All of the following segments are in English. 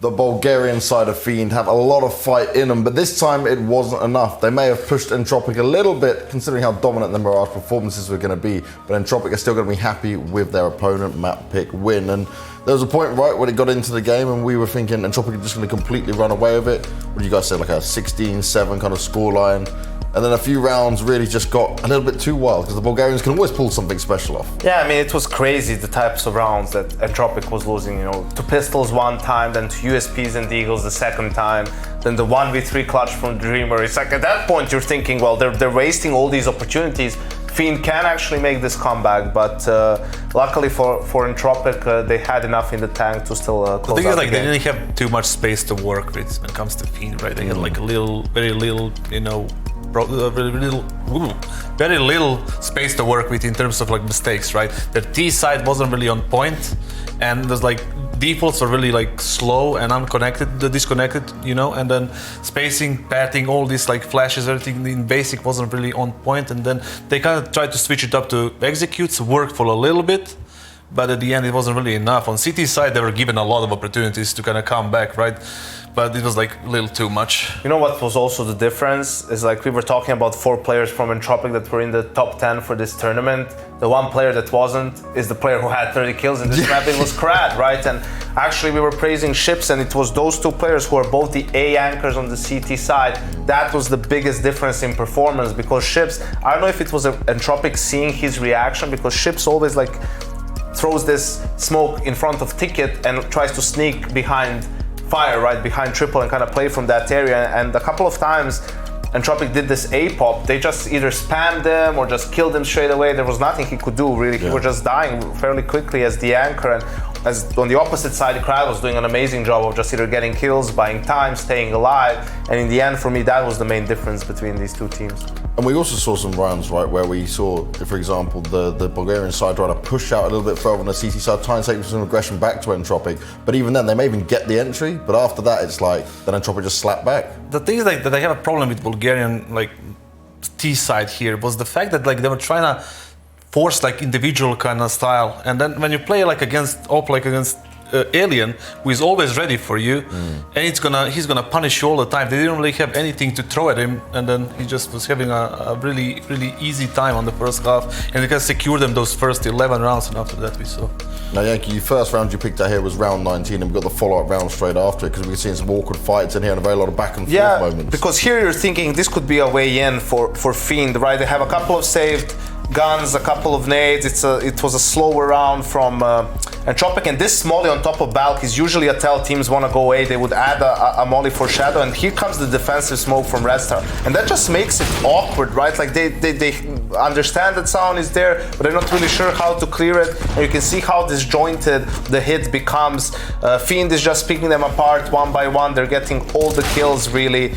the Bulgarian side of Fiend have a lot of fight in them, but this time it wasn't enough. They may have pushed Entropiq a little bit, considering how dominant the Mirage performances were going to be, but Entropiq are still going to be happy with their opponent, map pick, win. And there was a point, right, when it got into the game and we were thinking Entropiq are just going to completely run away with it. What do you guys say, like a 16-7 kind of scoreline? And then a few rounds really just got a little bit too wild because the Bulgarians can always pull something special off. Yeah, I mean, it was crazy the types of rounds that Entropiq was losing, you know, to Pistols one time, then to USPs and Eagles the second time, then the 1v3 clutch from Dreamer. It's like at that point you're thinking, well, they're wasting all these opportunities. Fiend can actually make this comeback, but luckily for Entropiq, they had enough in the tank to still close out the thing is, like, the game. they didn't have too much space to work with when it comes to Fiend, right? They had like very little, you know, very little space to work with in terms of like mistakes, right? Their T side wasn't really on point, and there's like defaults were really like slow and unconnected, disconnected, you know, and then spacing, pathing, all these like flashes, everything in basic wasn't really on point, and then they kind of tried to switch it up to executes, worked for a little bit, but at the end it wasn't really enough. On CT side they were given a lot of opportunities to kind of come back, right? But it was like a little too much. You know what was also the difference is, like, we were talking about 4 players from Entropiq that were in the top 10 for this tournament. The one player that wasn't is the player who had 30 kills in this map. It was Krad, right? And actually we were praising Ships, and it was those 2 players who are both the A anchors on the CT side. That was the biggest difference in performance, because Ships, I don't know if it was Entropiq seeing his reaction, because Ships always like throws this smoke in front of Ticket and tries to sneak behind Fire, right behind Triple, and kind of play from that area. And a couple of times Entropiq did this A-pop, they just either spammed him or just killed him straight away. There was nothing he could do, really. He was just dying fairly quickly as the anchor, and as on the opposite side, Krad was doing an amazing job of just either getting kills, buying time, staying alive. And in the end, for me, that was the main difference between these 2 teams. And we also saw some rounds, right, where we saw, for example, the Bulgarian side try to push out a little bit further on the CT side, try and take some aggression back to Entropiq. But even then, they may even get the entry, but after that, it's like, then Entropiq just slapped back. The thing is, like, that I have a problem with Bulgarian, like, T side here was the fact that, like, they were trying to force, like, individual kind of style. And then when you play, like, against Alien, who is always ready for you, and he's gonna punish you all the time. They didn't really have anything to throw at him, and then he just was having a really easy time on the first half, and they can secure them those first 11 rounds, and after that we saw. Now, Yankee, first round you picked out here was round 19, and we got the follow-up round straight after it, because we were seeing some awkward fights in here and a very lot of back and forth moments. Because here you're thinking this could be a way in for Fiend, right? They have a couple of saved guns, a couple of nades. It was a slower round from Entropiq, and this molly on top of Balk is usually a tell teams want to go away. They would add a molly for Shadow, and here comes the defensive smoke from Red Star, and that just makes it awkward, right? Like they understand that sound is there, but they're not really sure how to clear it, and you can see how disjointed the hit becomes. Fiend is just picking them apart one by one. They're getting all the kills, really.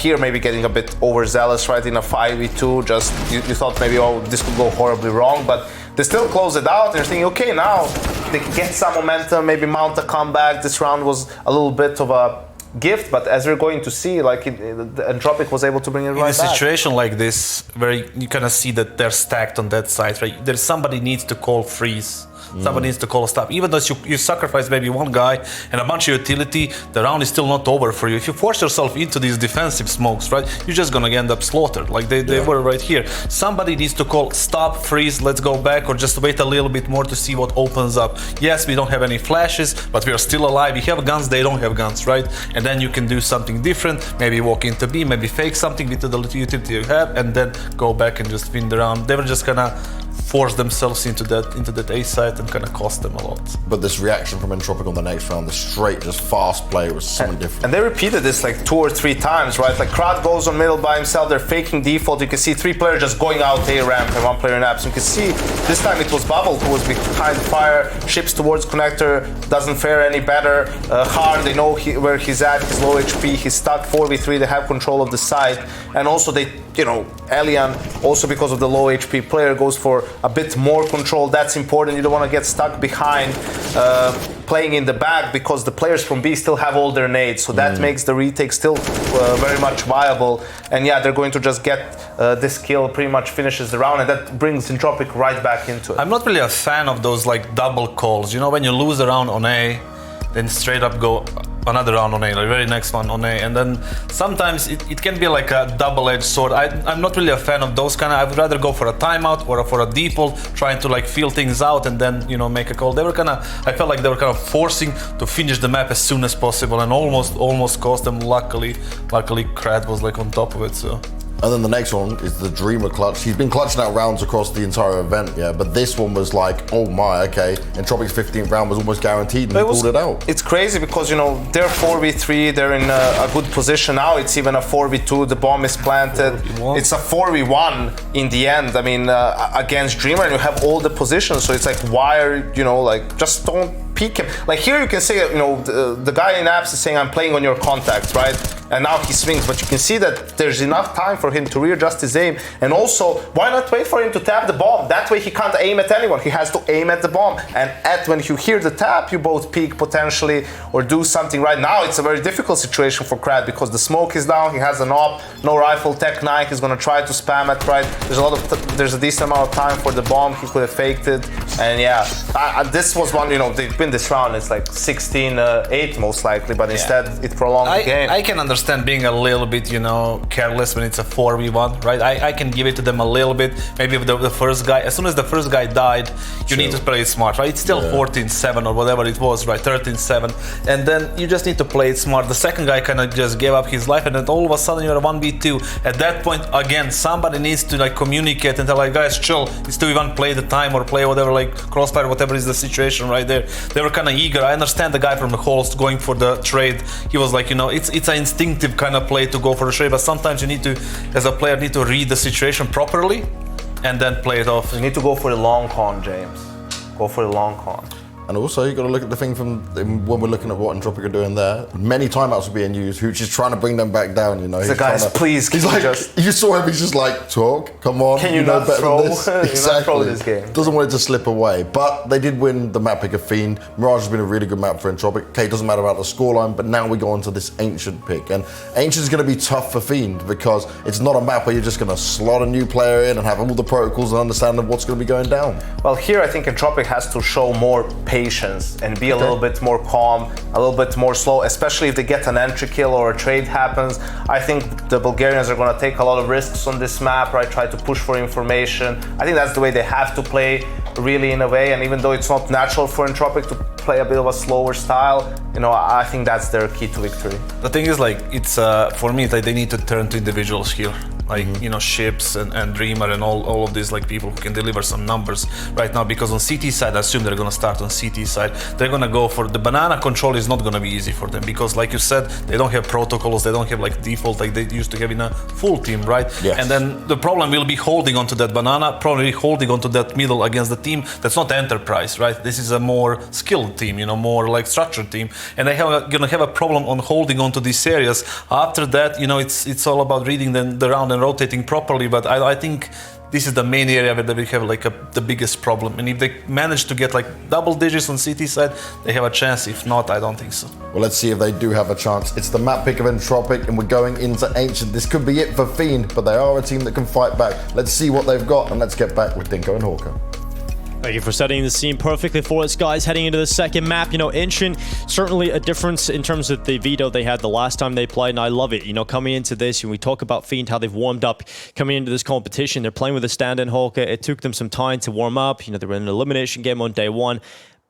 Here maybe getting a bit overzealous, right? In a 5v2, just you thought maybe, oh, this could go horribly wrong, but they still close it out. They're thinking, okay, now they can get some momentum, maybe mount a comeback. This round was a little bit of a gift, but as we're going to see, like Entropiq was able to bring it right back. In a situation like this, where you kind of see that they're stacked on that side, right? There's somebody needs to call freeze. Somebody needs to call a stop. Even though you sacrifice maybe one guy and a bunch of utility, the round is still not over for you. If you force yourself into these defensive smokes, right, you're just gonna end up slaughtered. Like they were right here. Somebody needs to call stop, freeze, let's go back, or just wait a little bit more to see what opens up. Yes, we don't have any flashes, but we are still alive. We have guns, they don't have guns, right? And then you can do something different. Maybe walk into B, maybe fake something with the utility you have, and then go back and just win the round. They were just gonna force themselves into that A side and kind of cost them a lot. But this reaction from Entropiq on the next round, the straight, just fast play was something different. And they repeated this like 2 or 3 times, right? Like Krad goes on middle by himself, they're faking default. You can see 3 players just going out A ramp and 1 player in apps. You can see this time it was Bubble who was behind Fire, ships towards connector, doesn't fare any better. Hard, they know where he's at, he's low HP, he's stuck 4v3, they have control of the side. And also they, you know, Elian, also because of the low HP player, goes for a bit more control. That's important. You don't want to get stuck behind playing in the back, because the players from B still have all their nades, so that makes the retake still very much viable. And yeah, they're going to just get this kill, pretty much finishes the round, and that brings Entropiq right back into it. I'm not really a fan of those like double calls. You know, when you lose a round on A, then straight up go another round on A, like very next one on A, and then sometimes it can be like a double-edged sword. I'm not really a fan of those kind of. I would rather go for a timeout or for a default, trying to like feel things out and then make a call. They were I felt like they were kind of forcing to finish the map as soon as possible, and almost cost them. Luckily Krad was like on top of it. So. And then the next one is the Dreamer clutch. He's been clutching out rounds across the entire event, yeah, but this one was like, oh my, okay. Entropiq's 15th round was almost guaranteed, and he pulled it out. It's crazy because, they're 4v3, they're in a good position now. It's even a 4v2, the bomb is planted. 4v1. It's a 4v1 in the end, I mean, against Dreamer, and you have all the positions, so it's like, why are, just don't peek him. Like here you can say, the guy in apps is saying, I'm playing on your contacts, right? And now he swings, but you can see that there's enough time for him to readjust his aim. And also, why not wait for him to tap the bomb? That way he can't aim at anyone. He has to aim at the bomb. And when you hear the tap, you both peek potentially or do something. Right now, it's a very difficult situation for Krad because the smoke is down. He has an op, no rifle, tech 9. He's gonna try to spam it, right? There's a decent amount of time for the bomb. He could have faked it. And yeah, this was one, they win this round. It's like 16-8 most likely, but instead it prolonged the game. I can understand being a little bit, careless when it's a 4v1, right? I can give it to them a little bit. Maybe if the first guy, as soon as the first guy died, you need to play it smart, right? It's still 14-7 or whatever it was, right? 13-7. And then you just need to play it smart. The second guy kind of just gave up his life, and then all of a sudden you're a 1v2. At that point, again, somebody needs to like communicate and tell like, guys, chill. It's to even play the time or play whatever, like crossfire, whatever is the situation right there. They were kind of eager. I understand the guy from the halls going for the trade. He was like, it's an instinctive kind of play to go for the trade, but sometimes you need to, as a player, need to read the situation properly and then play it off. You need to go for the long con, James. Go for the long con. And also, you got to look at the thing from when we're looking at what Entropiq are doing there. Many timeouts are being used. Hooch is trying to bring them back down. The guys, please. He's like, you saw him. He's just like, talk. Come on. Can you not better throw? Than this. Exactly. Not throw this game. Doesn't want it to slip away. But they did win the map pick of Fiend. Mirage has been a really good map for Entropiq. Okay, it doesn't matter about the scoreline. But now we go on to this Ancient pick, and Ancient is going to be tough for Fiend because it's not a map where you're just going to slot a new player in and have all the protocols and understand what's going to be going down. Well, here I think Entropiq has to show more patience and be a little bit more calm, a little bit more slow, especially if they get an entry kill or a trade happens. I think the Bulgarians are going to take a lot of risks on this map, right? Try to push for information. I think that's the way they have to play, really, in a way. And even though it's not natural for Entropiq to play a bit of a slower style, I think that's their key to victory. The thing is, like, it's for me, like, they need to turn to individuals here. Like, Ships and Dreamer and all of these like people who can deliver some numbers right now, because on CT side, I assume they're gonna start on CT side. They're gonna go for the banana control. Is not gonna be easy for them because, like you said, they don't have protocols, they don't have like default like they used to have in a full team, right? Yes. And then the problem will be holding onto that banana, probably holding onto that middle against the team that's not Enterprise, right? This is a more skilled team, more like structured team, and they gonna have a problem on holding onto these areas. After that, it's all about reading the round and rotating properly, but I think this is the main area where we have like the biggest problem. And if they manage to get like double digits on CT side, they have a chance. If not, I don't think so. Well, let's see if they do have a chance. It's the map pick of Entropiq, and we're going into Ancient. This could be it for Fiend, but they are a team that can fight back. Let's see what they've got, and let's get back with Dinko and Hawker. Thank you for setting the scene perfectly for us, guys. Heading into the second map, Ancient, certainly a difference in terms of the veto they had the last time they played, and I love it. Coming into this, and we talk about Fiend, how they've warmed up coming into this competition. They're playing with a stand-in Hawker. It took them some time to warm up. They were in an elimination game on day one.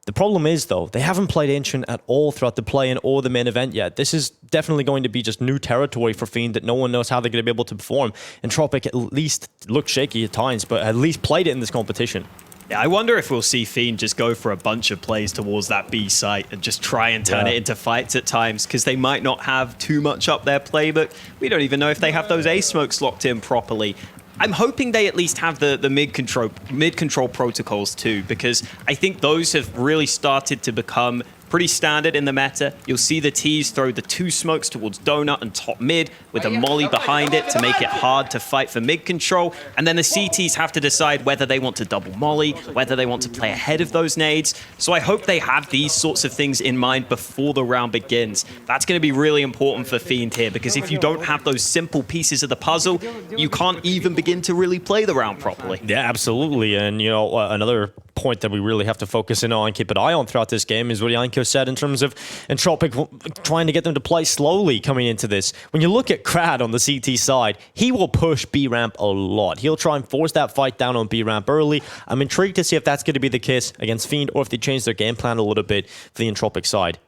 The problem is, though, they haven't played Ancient at all throughout the play-in or the main event yet. This is definitely going to be just new territory for Fiend that no one knows how they're going to be able to perform. Entropiq at least looked shaky at times, but at least played it in this competition. Yeah, I wonder if we'll see Fiend just go for a bunch of plays towards that B site and just try and turn it into fights at times, because they might not have too much up their playbook. We don't even know if they have those A smokes locked in properly. I'm hoping they at least have the mid-control protocols too, because I think those have really started to become pretty standard in the meta. You'll see the T's throw the 2 smokes towards Donut and top mid with a molly behind it to make it hard to fight for mid control. And then the CTs have to decide whether they want to double molly, whether they want to play ahead of those nades. So I hope they have these sorts of things in mind before the round begins. That's going to be really important for Fiend here, because if you don't have those simple pieces of the puzzle, you can't even begin to really play the round properly. Yeah, absolutely. And, another point that we really have to focus in on, keep an eye on throughout this game, is what Yanko said in terms of Entropiq trying to get them to play slowly coming into this. When you look at Krad on the CT side, he will push B ramp a lot. He'll try and force that fight down on B ramp early. I'm intrigued to see if that's going to be the case against Fiend or if they change their game plan a little bit for the Entropiq side.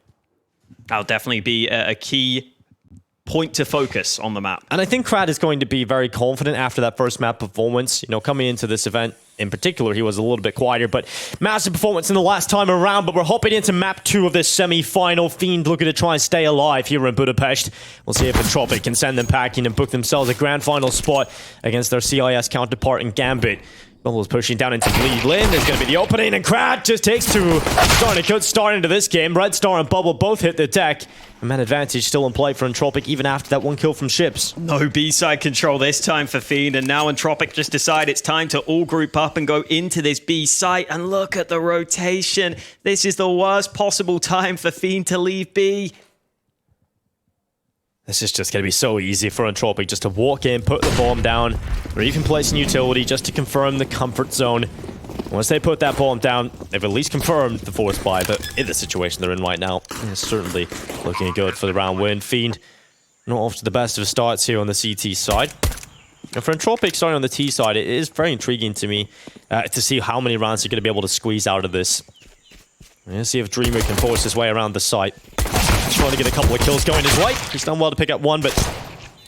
That'll definitely be a key point to focus on the map. And I think Krad is going to be very confident after that first map performance. You know, coming into this event in particular, he was a little bit quieter, but massive performance in the last time around. But we're hopping into map 2 of this semi-final. Fiend looking to try and stay alive here in Budapest. We'll see if Entropiq can send them packing and book themselves a grand final spot against their CIS counterpart in Gambit. Bubble's pushing down into lead lane. There's going to be the opening, and Krad just takes 2. Starting a good start into this game. Red Star and Bubble both hit the deck. And man advantage still in play for Entropiq, even after that 1 kill from Ships. No B-side control this time for Fiend, and now Entropiq just decide it's time to all group up and go into this B site. And look at the rotation. This is the worst possible time for Fiend to leave B. This is just going to be so easy for Entropiq just to walk in, put the bomb down, or even place an utility just to confirm the comfort zone. Once they put that bomb down, they've at least confirmed the force buy, but in the situation they're in right now, it's certainly looking good for the round win. Fiend not off to the best of starts here on the CT side. And for Entropiq starting on the T side, it is very intriguing to me to see how many rounds you're going to be able to squeeze out of this. Let's see if Dreamer can force his way around the site. Trying to get a couple of kills going his way. He's done well to pick up 1, but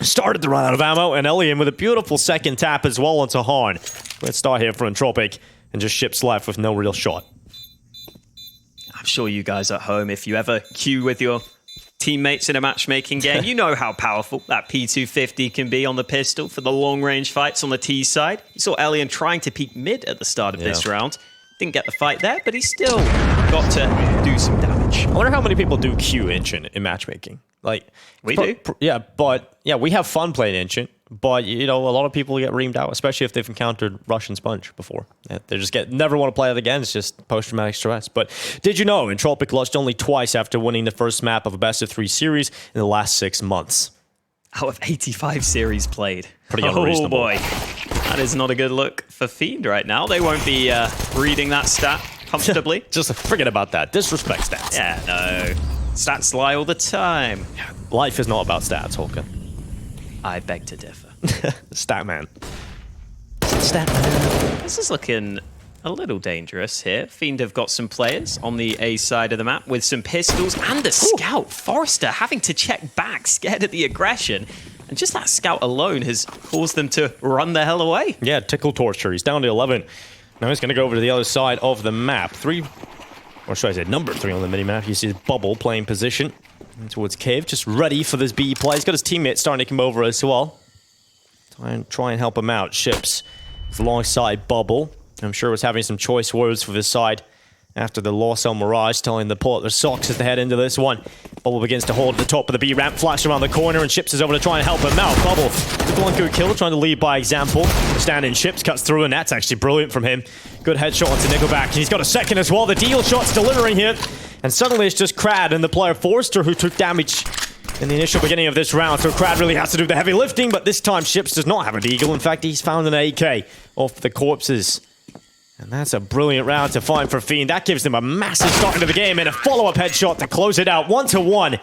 started to run out of ammo. And Elian with a beautiful second tap as well onto Harn. Let's start here for Entropiq. And just Ships left with no real shot. I'm sure you guys at home, if you ever queue with your teammates in a matchmaking game, you know how powerful that P250 can be on the pistol for the long-range fights on the T side. You saw Elian trying to peek mid at the start of this round. Didn't get the fight there, but he still got to do some damage. I wonder how many people do Q Ancient in matchmaking. Like we do. Yeah, but yeah, we have fun playing Ancient. But, you know, a lot of people get reamed out, especially if they've encountered Russian Sponge before. Yeah, they just never want to play it again. It's just post-traumatic stress. But did you know Entropiq lost only twice after winning the first map of a best-of-3 series in the last 6 months? Out of 85 series played. Pretty unreasonable. Oh boy, that is not a good look for Fiend right now. They won't be reading that stat comfortably. Just forget about that. Disrespect stats. Yeah, no. Stats lie all the time. Life is not about stats, Hawker. I beg to differ. Statman. This is looking a little dangerous here. Fiend have got some players on the A side of the map with some pistols and a scout. Forrester having to check back, scared of the aggression. And just that scout alone has caused them to run the hell away. Yeah, tickle torture. He's down to 11. Now he's going to go over to the other side of the map. Number 3 on the minimap. You see Bubble playing position towards Cave, just ready for this B play. He's got his teammate starting to come over as well. Try and help him out. Ships is alongside Bubble. I'm sure was having some choice words for this side after the loss on Mirage, telling them to pull out their socks as they head into this one. Bubble begins to hold at the top of the B ramp, flash around the corner, and Ships is over to try and help him out. Bubble with one good kill, trying to lead by example. Standing Ships cuts through, and that's actually brilliant from him. Good headshot onto Nickelback, and he's got a second as well. The deal shot's delivering here. And suddenly it's just Krad and the player Forrester who took damage in the initial beginning of this round. So Krad really has to do the heavy lifting, but this time Ships does not have a deagle. In fact, he's found an AK off the corpses. And that's a brilliant round to find for Fiend. That gives them a massive start into the game and a follow-up headshot to close it out. 1-1.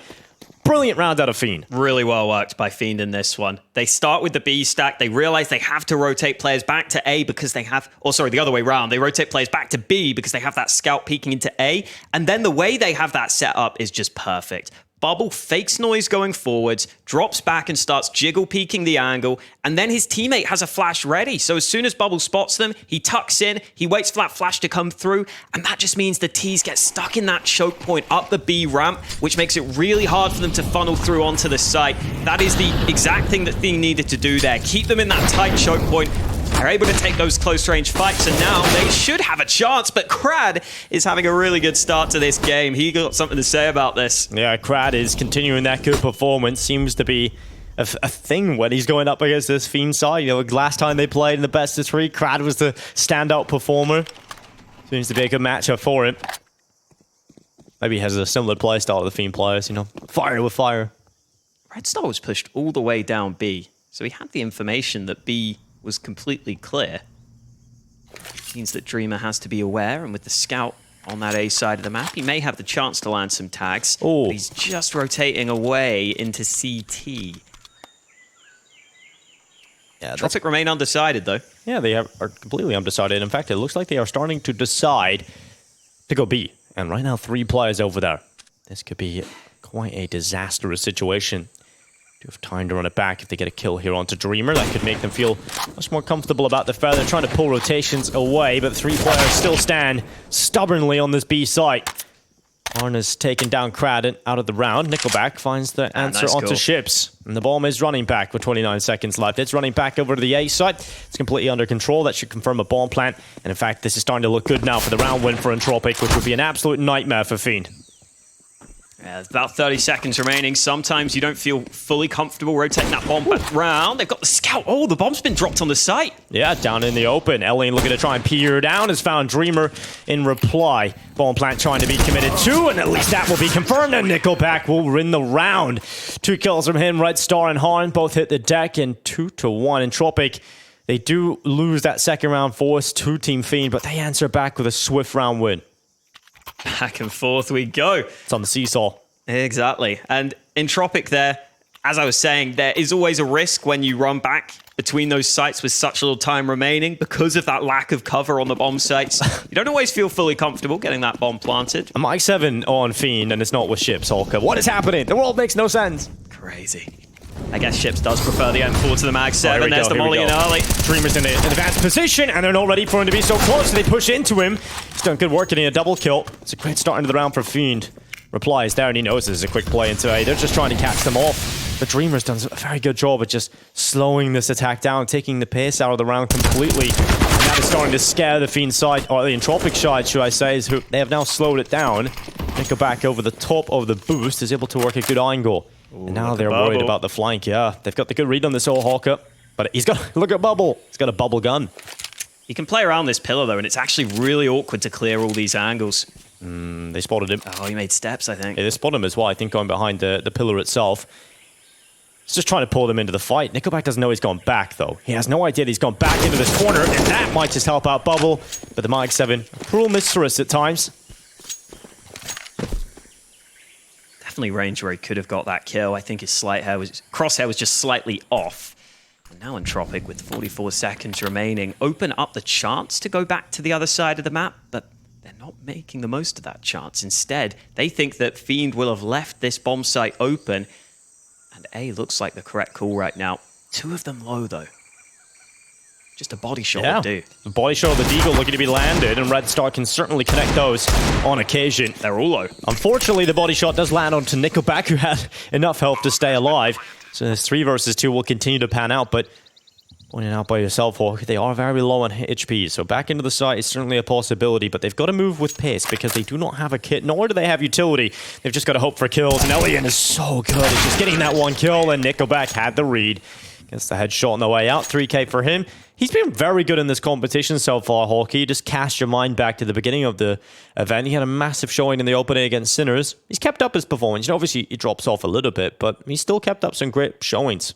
Brilliant round out of Fiend. Really well worked by Fiend in this one. They start with the B stack. They realize they have to rotate players back to A because they have... Or sorry, the other way around. They rotate players back to B because they have that scout peeking into A. And then the way they have that set up is just perfect. Bubble fakes noise going forwards, drops back and starts jiggle peeking the angle, and then his teammate has a flash ready. So as soon as Bubble spots them, he tucks in, he waits for that flash to come through, and that just means the T's get stuck in that choke point up the B ramp, which makes it really hard for them to funnel through onto the site. That is the exact thing that Fiend needed to do there. Keep them in that tight choke point. They're able to take those close-range fights, and now they should have a chance, but Krad is having a really good start to this game. He got something to say about this. Yeah, Krad is continuing that good performance. Seems to be a thing when he's going up against this Fiend side. You know, last time they played in the best of 3, Krad was the standout performer. Seems to be a good matchup for him. Maybe he has a similar playstyle to the Fiend players, you know, fire with fire. Red Star was pushed all the way down B, so he had the information that B was completely clear. Means that Dreamer has to be aware, and with the scout on that A side of the map, he may have the chance to land some tags. Oh. But he's just rotating away into CT. Yeah, Entropiq remain undecided, though. Yeah, they are completely undecided. In fact, it looks like they are starting to decide to go B. And right now, 3 players over there. This could be quite a disastrous situation. Do have time to run it back if they get a kill here onto Dreamer. That could make them feel much more comfortable about the fair. They're trying to pull rotations away, but 3 players still stand stubbornly on this B site. Arna's taken down Kraden out of the round. Nickelback finds the answer nice onto goal. ships. And the bomb is running back with 29 seconds left. It's running back over to the A site. It's completely under control. That should confirm a bomb plant. And in fact, this is starting to look good now for the round win for Entropiq, which would be an absolute nightmare for Fiend. Yeah, there's about 30 seconds remaining. Sometimes you don't feel fully comfortable rotating that bomb back round. They've got the scout. Oh, the bomb's been dropped on the site. Yeah, down in the open. Alien looking to try and peer down. Has found Dreamer in reply. Bomb plant trying to be committed to, and at least that will be confirmed. And Nickelback will win the round. 2 kills from him. Red Star and Harn both hit the deck, and 2-1. Entropiq, they do lose that second round force to Team Fiend, but they answer back with a swift round win. Back and forth we go. It's on the seesaw. Exactly. And Entropiq there, as I was saying, there is always a risk when you run back between those sites with such little time remaining because of that lack of cover on the bomb sites. You don't always feel fully comfortable getting that bomb planted. A Mike 7 on Fiend, and it's not with ships, Hulka. What is happening? The world makes no sense. Crazy. I guess Ships does prefer the M4 to the Mag 7. There's the here we molly in go. early. Dreamer's in an advanced position, and they're not ready for him to be so close, so they push into him. He's done good work getting a double kill. It's a great start into the round for Fiend. Reply is there, and he knows this is a quick play into A. They're just trying to catch them off. But Dreamer's done a very good job at just slowing this attack down, taking the pace out of the round completely. And that is starting to scare the Fiend side, or the Entropiq side, should I say, is who they have now slowed it down. Nickelback over the top of the boost is able to work a good angle. Ooh, and now they're worried about the flank. Yeah, they've got the good read on this old Hawker. But he's got, look at Bubble. He's got a bubble gun. You can play around this pillar, though, and it's actually really awkward to clear all these angles. They spotted him. Oh, he made steps, I think. Yeah, they spotted him as well, I think, going behind the pillar itself. He's just trying to pull them into the fight. Nickelback doesn't know he's gone back, though. He has no idea that he's gone back into this corner, and that might just help out Bubble. But the Mag 7, cruel mistress at times. Definitely range where he could have got that kill. I think his crosshair was just slightly off. And now Entropiq, with 44 seconds remaining, open up the chance to go back to the other side of the map, but they're not making the most of that chance. Instead, they think that Fiend will have left this bomb site open, and A looks like the correct call right now. 2 of them low, though. Just a body shot would do. The body shot of the Deagle looking to be landed, and Red Star can certainly connect those on occasion. They're all low. Unfortunately, the body shot does land onto Nickelback, who had enough health to stay alive. So this 3 versus 2 will continue to pan out, but pointed out by yourself, Hawk, they are very low on HP. So back into the site is certainly a possibility, but they've got to move with pace because they do not have a kit, nor do they have utility. They've just got to hope for kills, and Elian is so good at just getting that 1 kill, and Nickelback had the read. Gets the headshot on the way out, 3k for him. He's been very good in this competition so far, Hawkeye. Just cast your mind back to the beginning of the event. He had a massive showing in the opening against Sinners. He's kept up his performance. You know, obviously, he drops off a little bit, but he's still kept up some great showings.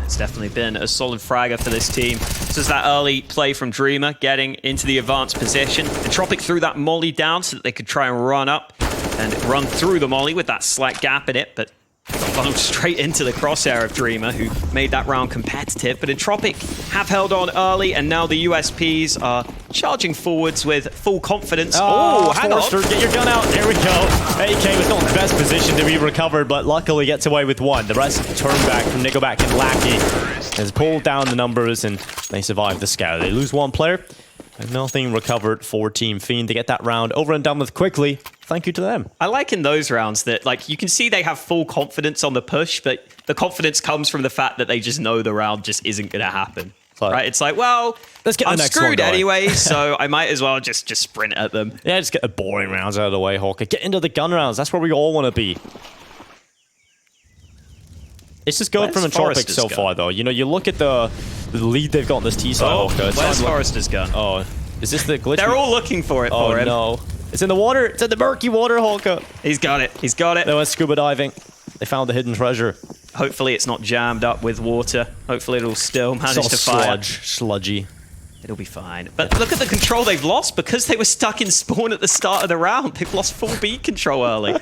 It's definitely been a solid fragger for this team. This is that early play from Dreamer, getting into the advanced position. Entropiq threw that molly down so that they could try and run up and run through the molly with that slight gap in it, but funneled straight into the crosshair of Dreamer, who made that round competitive. But Entropiq have held on early, and now the USPs are charging forwards with full confidence. Oh, hang Forrester, on. get your gun out. There we go. AK was not in the best position to be recovered, but luckily gets away with 1. The rest turn back from Nickelback and Lackey. Has pulled down the numbers, and they survive the scout. They lose 1 player. And nothing recovered for Team Fiend to get that round over and done with quickly. Thank you to them. I like in those rounds that, like, you can see they have full confidence on the push, but the confidence comes from the fact that they just know the round just isn't going to happen. Like, right? It's like, well, let's get I'm the next one screwed going. anyway, so I might as well just sprint at them. Yeah, just get the boring rounds out of the way, Hawker. Get into the gun rounds. That's where we all want to be. It's just good from Where's Entropiq Forrester's so gun? far, though. You know, you look at the lead they've got in this T-side, Hawker. It's where's not like- Forrester's gun? Oh, is this the glitch? They're all looking for it Oh, for him. no. It's in the water. It's in the murky water, Hawker. He's got it. He's got it. They went scuba diving. They found the hidden treasure. Hopefully it's not jammed up with water. Hopefully it'll still manage It's all to fire. sludgy. It'll be fine. But look at the control they've lost because they were stuck in spawn at the start of the round. They've lost full B control early.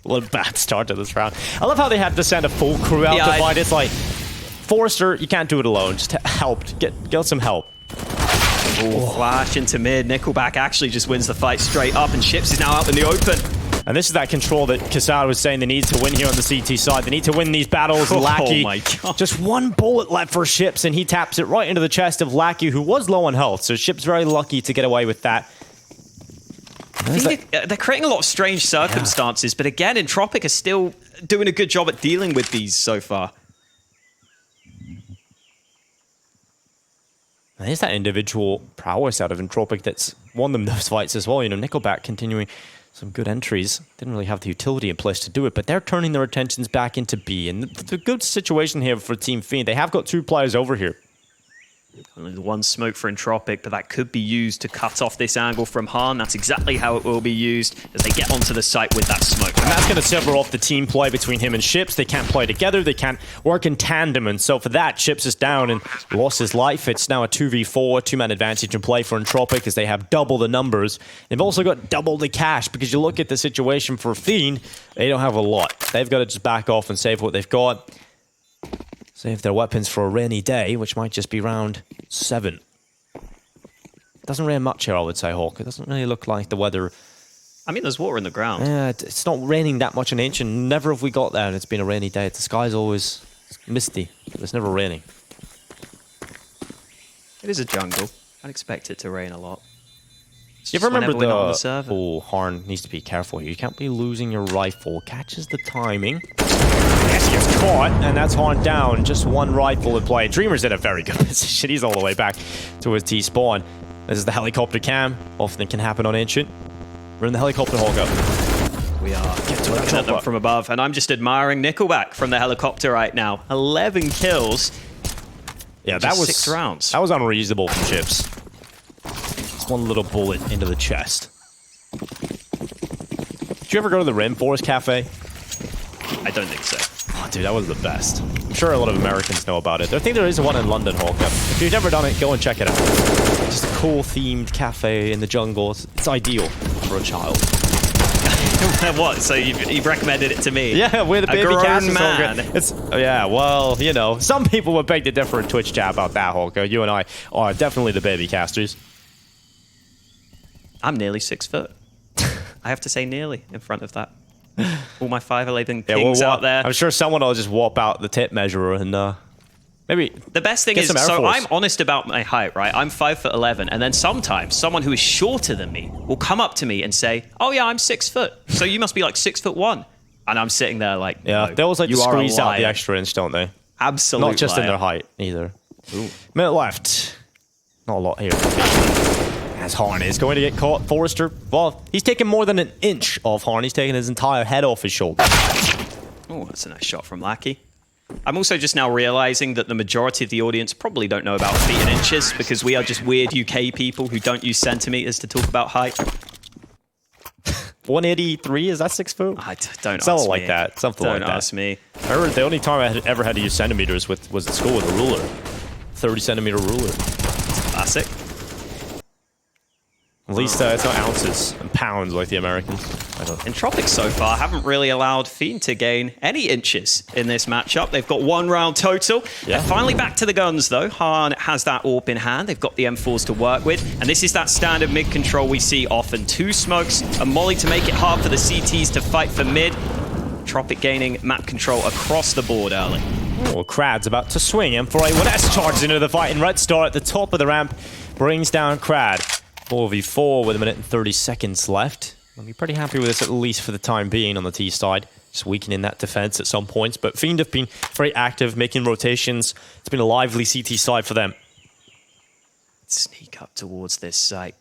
What a bad start to this round. I love how they had to send a full crew out to fight. It's like, Forrester, you can't do it alone. Just help. Get some help. Ooh, flash into mid. Nickelback actually just wins the fight straight up, and Ships is now out in the open. And this is that control that Casado was saying they need to win here on the CT side. They need to win these battles. Lackey, my God. just one bullet left for Ships, and he taps it right into the chest of Lackey, who was low on health. So Ships very lucky to get away with that. They're creating a lot of strange circumstances, but again, Entropiq are still doing a good job at dealing with these so far. There's that individual prowess out of Entropiq that's won them those fights as well. You know, Nickelback continuing some good entries. Didn't really have the utility in place to do it, but they're turning their attentions back into B. And the good situation here for Team Fiend. They have got 2 players over here. Only the one smoke for Entropiq, but that could be used to cut off this angle from Han. That's exactly how it will be used as they get onto the site with that smoke. And that's going to sever off the team play between him and Ships. They can't play together. They can't work in tandem. And so for that, Ships is down and lost his life. It's now a 2v4, 2-man advantage in play for Entropiq as they have double the numbers. They've also got double the cash because you look at the situation for Fiend, they don't have a lot. They've got to just back off and save what they've got. Save their weapons for a rainy day, which might just be round 7. Doesn't rain much here, I would say, Hawk. It doesn't really look like the weather. I mean, there's water in the ground. Yeah, it's not raining that much in Ancient. Never have we got there and it's been a rainy day. The sky's always misty. It's never raining. It is a jungle. I'd expect it to rain a lot. You ever remember the server. Oh, Harn needs to be careful here. You can't be losing your rifle. Catches the timing. Yes, he gets caught, and that's Harn down. Just one rifle in play. Dreamer's in a very good position. He's all the way back to his T-spawn. This is the helicopter cam. Often can happen on Ancient. We're in the helicopter, Holger. We are looking at them from above, and I'm just admiring Nickelback from the helicopter right now. 11 kills. Yeah, that was 6 rounds. That was unreasonable from Chips. Just one little bullet into the chest. Did you ever go to the Rainforest Cafe? I don't think so. Oh, dude, that was the best. I'm sure a lot of Americans know about it. I think there is one in London, Hawker. If you've never done it, go and check it out. Just a cool themed cafe in the jungle. It's ideal for a child. What? So you've recommended it to me? Yeah, we're the baby grown man. It's yeah, well, you know, some people would beg to differ in Twitch chat about that, Hawker. You and I are definitely the baby casters. I'm nearly 6 foot. I have to say nearly in front of that. All my 5'11" kings out there. I'm sure someone will just warp out the tape measure and maybe. The best thing is, so I'm honest about my height, right? I'm 5'11", and then sometimes someone who is shorter than me will come up to me and say, "Oh yeah, I'm 6 foot. So you must be like 6'1". And I'm sitting there like, yeah, no, they always like to you are squeeze a out liar. the extra inch, don't they? Absolutely. Not just in liar. their height either. Ooh. Minute left. Not a lot here. As Harn is going to get caught. Forrester, well, he's taken more than an inch off Harn. He's taken his entire head off his shoulder. Oh, that's a nice shot from Lackey. I'm also just now realizing that the majority of the audience probably don't know about feet and inches because we are just weird UK people who don't use centimeters to talk about height. 183, is that 6 foot? Don't Something ask like me. that. Something like that. Don't ask me. I remember the only time I ever had to use centimeters was at school with a ruler. 30-centimeter ruler. Classic. At least it's not ounces and pounds like the Americans. Entropiq so far haven't really allowed Fiend to gain any inches in this matchup. They've got 1 round total. Yeah. They're finally back to the guns though. Han has that AWP in hand. They've got the M4s to work with. And this is that standard mid control we see often. 2 smokes, a molly to make it hard for the CTs to fight for mid. Entropiq gaining map control across the board early. Oh, Crad's about to swing him for A1S charges into the fight, and Red Star at the top of the ramp brings down Crad. 4v4 with 1 minute and 30 seconds left. I'll be pretty happy with this, at least for the time being, on the T side. Just weakening that defense at some points. But Fiend have been very active, making rotations. It's been a lively CT side for them. Sneak up towards this site.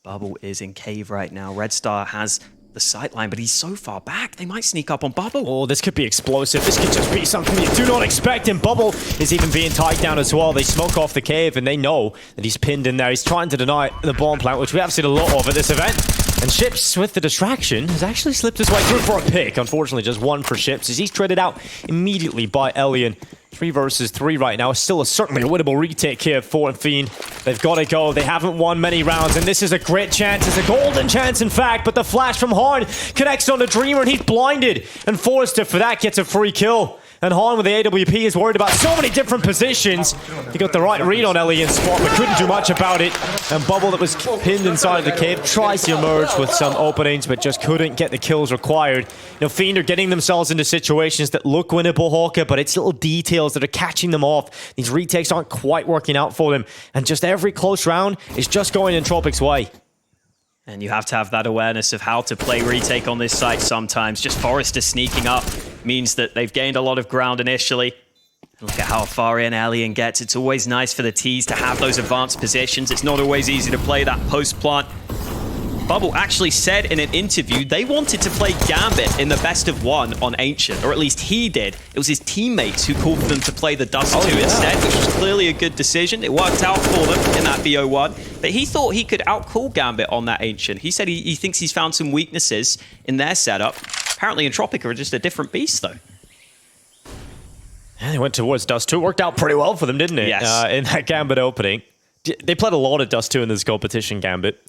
Bubble is in cave right now. Red Star has the sight line, but he's so far back. They might sneak up on Bubble. Oh, this could be explosive. This could just be something you do not expect. And Bubble is even being tied down as well. They smoke off the cave, and they know that he's pinned in there. He's trying to deny the bomb plant, which we have seen a lot of at this event. And Ships, with the distraction, has actually slipped his way through for a pick. Unfortunately, just one for Ships as he's traded out immediately by Elian. 3 versus 3 right now. Still certainly a winnable retake here for Fiend. They've got to go. They haven't won many rounds, and this is a great chance. It's a golden chance, in fact, but the flash from Harn connects on the Dreamer, and he's blinded. And Forrester, for that, gets a free kill. And Harn with the AWP is worried about so many different positions. He got the right read on Elian's spot, but couldn't do much about it. And Bubble, that was pinned inside the cave, tries to emerge with some openings, but just couldn't get the kills required. You know, Fiend are getting themselves into situations that look winnable, Hawker, but it's little details that are catching them off. These retakes aren't quite working out for them. And just every close round is just going Entropiq's way. And you have to have that awareness of how to play retake on this site sometimes. Just Forrester sneaking up means that they've gained a lot of ground initially. Look at how far in Elian gets. It's always nice for the T's to have those advanced positions. It's not always easy to play that post-plant. Bubble actually said in an interview they wanted to play Gambit in the best of 1 on Ancient, or at least he did. It was his teammates who called for them to play the Dust 2 instead, which was clearly a good decision. It worked out for them in that BO1, but he thought he could outcall Gambit on that Ancient. He said he thinks he's found some weaknesses in their setup. Apparently Entropiq are just a different beast, though. And they went towards Dust 2. Worked out pretty well for them, didn't it? Yes. In that Gambit opening. They played a lot of Dust 2 in this competition, Gambit.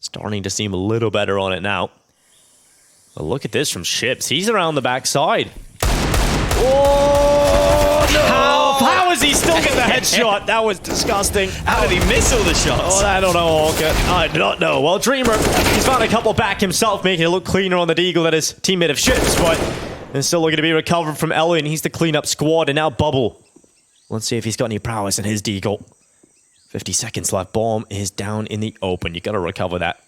Starting to seem a little better on it now. But look at this from Ships. He's around the backside. Oh, no! How is he still getting the headshot? That was disgusting. How did he miss all the shots? Oh, I don't know, Hawker. I do not know. Well, Dreamer, he's found a couple back himself, making it look cleaner on the Deagle than his teammate of Ships, but it's still looking to be recovered from Elian. He's the cleanup squad, and now Bubble. Let's see if he's got any prowess in his Deagle. 50 seconds left. Bomb is down in the open. You got to recover that.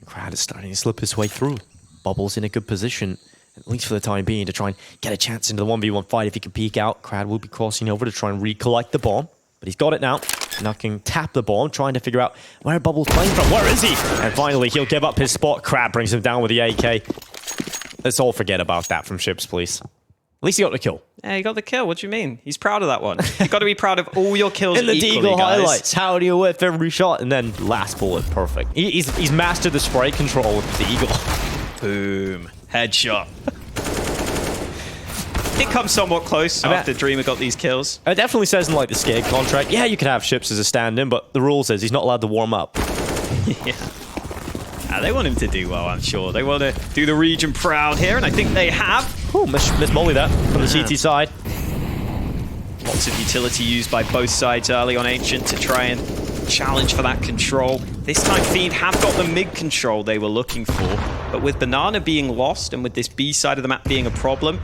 Crad is starting to slip his way through. Bubble's in a good position, at least for the time being, to try and get a chance into the 1v1 fight. If he can peek out, Crad will be crossing over to try and recollect the bomb. But he's got it now. Now can tap the bomb, trying to figure out where Bubble's playing from. Where is he? And finally, he'll give up his spot. Crab brings him down with the AK. Let's all forget about that from Ships, please. At least he got the kill. Yeah, he got the kill. What do you mean? He's proud of that one. You've got to be proud of all your kills In the equally, Deagle guys. highlights, how do you whip every shot? And then last bullet, perfect. He's mastered the spray control with the Eagle. Boom. Headshot. It comes somewhat close after Dreamer got these kills. It definitely says in like the skate contract, yeah, you can have Ships as a stand-in, but the rule says he's not allowed to warm up. Yeah. They want him to do well, I'm sure. They want to do the region proud here, and I think they have. Oh, miss Molly that from the CT side. Lots of utility used by both sides early on Ancient to try and challenge for that control. This time Fiend have got the mid control they were looking for, but with Banana being lost and with this B side of the map being a problem,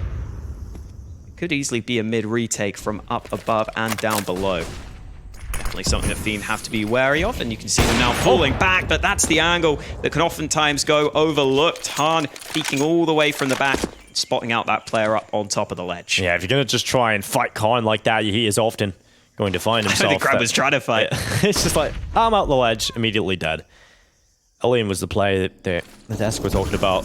it could easily be a mid retake from up above and down below. Definitely something that Fiend have to be wary of, and you can see them now falling back, but that's the angle that can oftentimes go overlooked. Han peeking all the way from the back, spotting out that player up on top of the ledge. Yeah, if you're going to just try and fight Khan like that, he is often going to find himself. I think Grab was trying to fight. It's just like, I'm out the ledge, immediately dead. Elian was the player that the desk was talking about.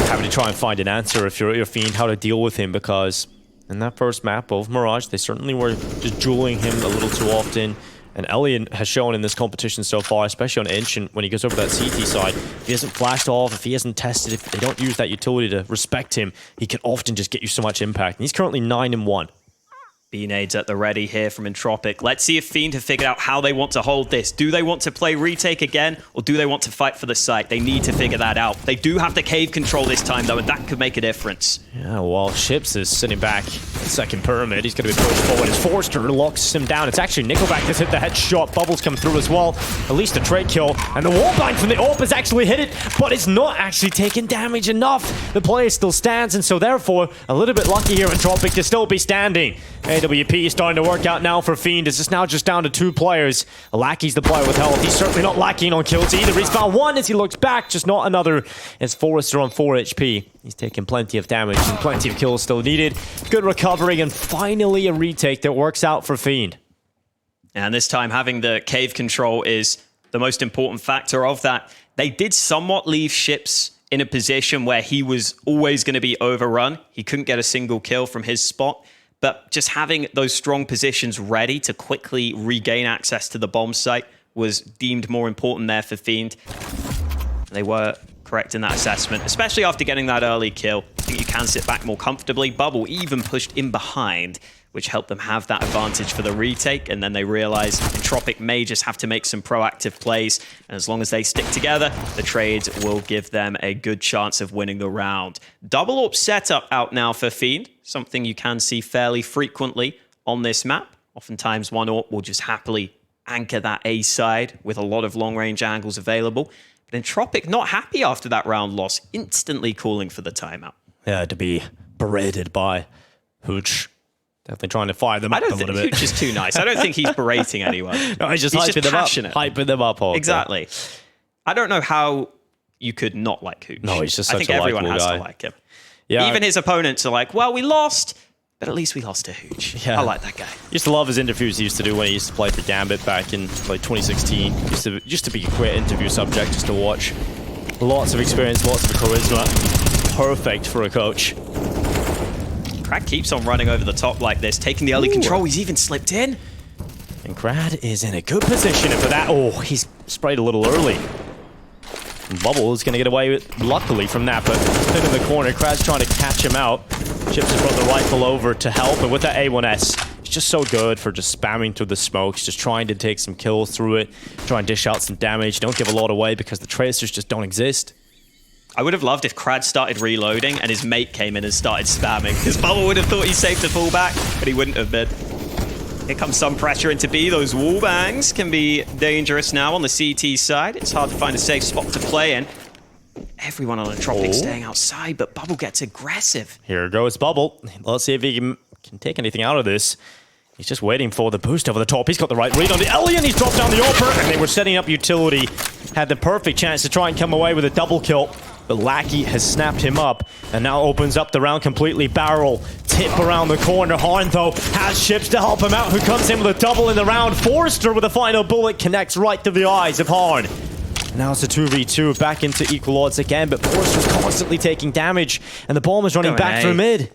Having to try and find an answer if you're Fiend, how to deal with him, because in that first map of Mirage, they certainly were just dueling him a little too often. And Elian has shown in this competition so far, especially on Ancient, when he goes over that CT side, if he hasn't flashed off, if he hasn't tested, if they don't use that utility to respect him, he can often just get you so much impact. And he's currently 9-1. B-nades at the ready here from Entropiq. Let's see if Fiend have figured out how they want to hold this. Do they want to play retake again, or do they want to fight for the site? They need to figure that out. They do have the cave control this time, though, and that could make a difference. Yeah, well, Ships is sitting back in second pyramid. He's going to be pushed forward as Forrester locks him down. It's actually Nickelback that's hit the headshot. Bubbles come through as well. At least a trade kill. And the wallbang from the AWP has actually hit it, but it's not actually taking damage enough. The player still stands, and so therefore, a little bit lucky here, Entropiq to still be standing. AWP is starting to work out now for Fiend. It's just now just down to 2 players. Lackey's the player with health. He's certainly not lacking on kills either. He's found 1 as he looks back, just not another. As Forrester on 4 HP. He's taking plenty of damage and plenty of kills still needed. Good recovery and finally a retake that works out for Fiend. And this time having the cave control is the most important factor of that. They did somewhat leave Ships in a position where he was always going to be overrun. He couldn't get a single kill from his spot. But just having those strong positions ready to quickly regain access to the bomb site was deemed more important there for Fiend. They were correct in that assessment, especially after getting that early kill. I think you can sit back more comfortably. Bubble even pushed in behind, which helped them have that advantage for the retake, and then they realized Entropiq may just have to make some proactive plays, and as long as they stick together, the trades will give them a good chance of winning the round. Double AWP setup out now for Fiend, something you can see fairly frequently on this map. Oftentimes one AWP will just happily anchor that A side with a lot of long-range angles available. But Entropiq not happy after that round loss, instantly calling for the timeout. Yeah, to be berated by Hooch. Definitely trying to fire them up a little bit. I don't think Hooch is too nice. I don't think he's berating anyone. No, he's just hyping them passionate. up. Hyping them up. Exactly. I don't know how you could not like Hooch. No, he's just such I think a everyone likable has guy. to like him. Yeah, Even his opponents are like, well, we lost, but at least we lost to Hooch. Yeah. I like that guy. Used to love his interviews he used to do when he used to play for Gambit back in like 2016. Used to be a great interview subject just to watch. Lots of experience, lots of charisma. Perfect for a coach. Crad keeps on running over the top like this, taking the early control. He's even slipped in. And Crad is in a good position, and for that, he's sprayed a little early. And Bubble is going to get away with, luckily, from that, but in the corner, Crad's trying to catch him out. Chips has brought the rifle over to help, and with that A1S, he's just so good for just spamming through the smokes, just trying to take some kills through it, try and dish out some damage, don't give a lot away because the tracers just don't exist. I would have loved if Crad started reloading and his mate came in and started spamming, because Bubble would have thought he saved the fullback, but he wouldn't have been. Here comes some pressure into B. Those wall bangs can be dangerous now on the CT side. It's hard to find a safe spot to play in. Everyone on Entropiq staying outside, but Bubble gets aggressive. Here goes Bubble. Let's see if he can take anything out of this. He's just waiting for the boost over the top. He's got the right read on the alien. He's dropped down the AWP, and they were setting up utility. Had the perfect chance to try and come away with a double kill. But Lackey has snapped him up and now opens up the round completely. Barrel, tip around the corner. Harn, though, has Chips to help him out, who comes in with a double in the round. Forrester with a final bullet connects right to the eyes of Harn. Now it's a 2v2, back into equal odds again, but Forrester's constantly taking damage, and the bomb is running back through mid.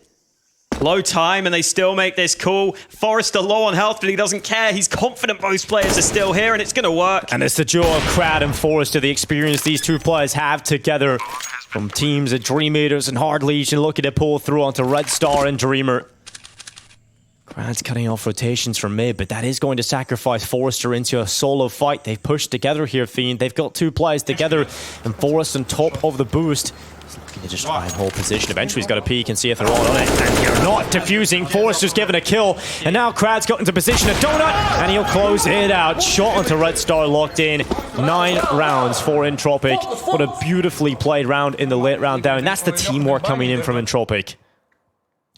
Low time, and they still make this call. Forrester low on health, but he doesn't care. He's confident both players are still here, and it's going to work. And it's the duo of Crad and Forrester, the experience these two players have together from teams at Dream Eaters and Hard Legion, looking to pull through onto Red Star and Dreamer. Crad's cutting off rotations from mid, but that is going to sacrifice Forrester into a solo fight. They've pushed together here, Fiend. They've got two players together, and Forrester on top of the boost. He's looking to just try and hold position. Eventually he's got to peek and see if they're all on it. And you're not defusing. Forrester's given a kill, and now Crad's got into position. A donut, and he'll close it out. Shot onto Red Star, locked in. 9 rounds for Entropiq. What a beautifully played round in the late round down. And that's the teamwork coming in from Entropiq.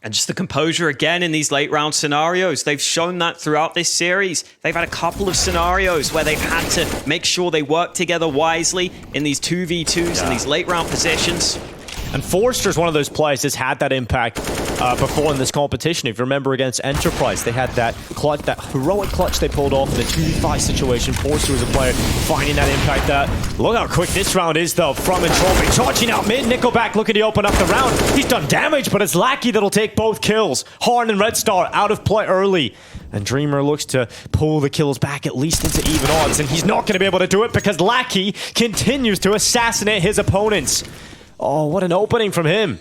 And just the composure again in these late round scenarios. They've shown that throughout this series. They've had a couple of scenarios where they've had to make sure they work together wisely in these 2v2s and these late round positions. And Forrester's one of those players that's had that impact before in this competition. If you remember against Enterprise, they had that clutch, that heroic clutch they pulled off in the 2v5 situation. Forrester was a player finding that impact. Look how quick this round is, though, from Entropiq. Charging out mid, Nickelback looking to open up the round. He's done damage, but it's Lackey that'll take both kills. Harn and Red Star out of play early. And Dreamer looks to pull the kills back at least into even odds. And he's not going to be able to do it because Lackey continues to assassinate his opponents. Oh, what an opening from him.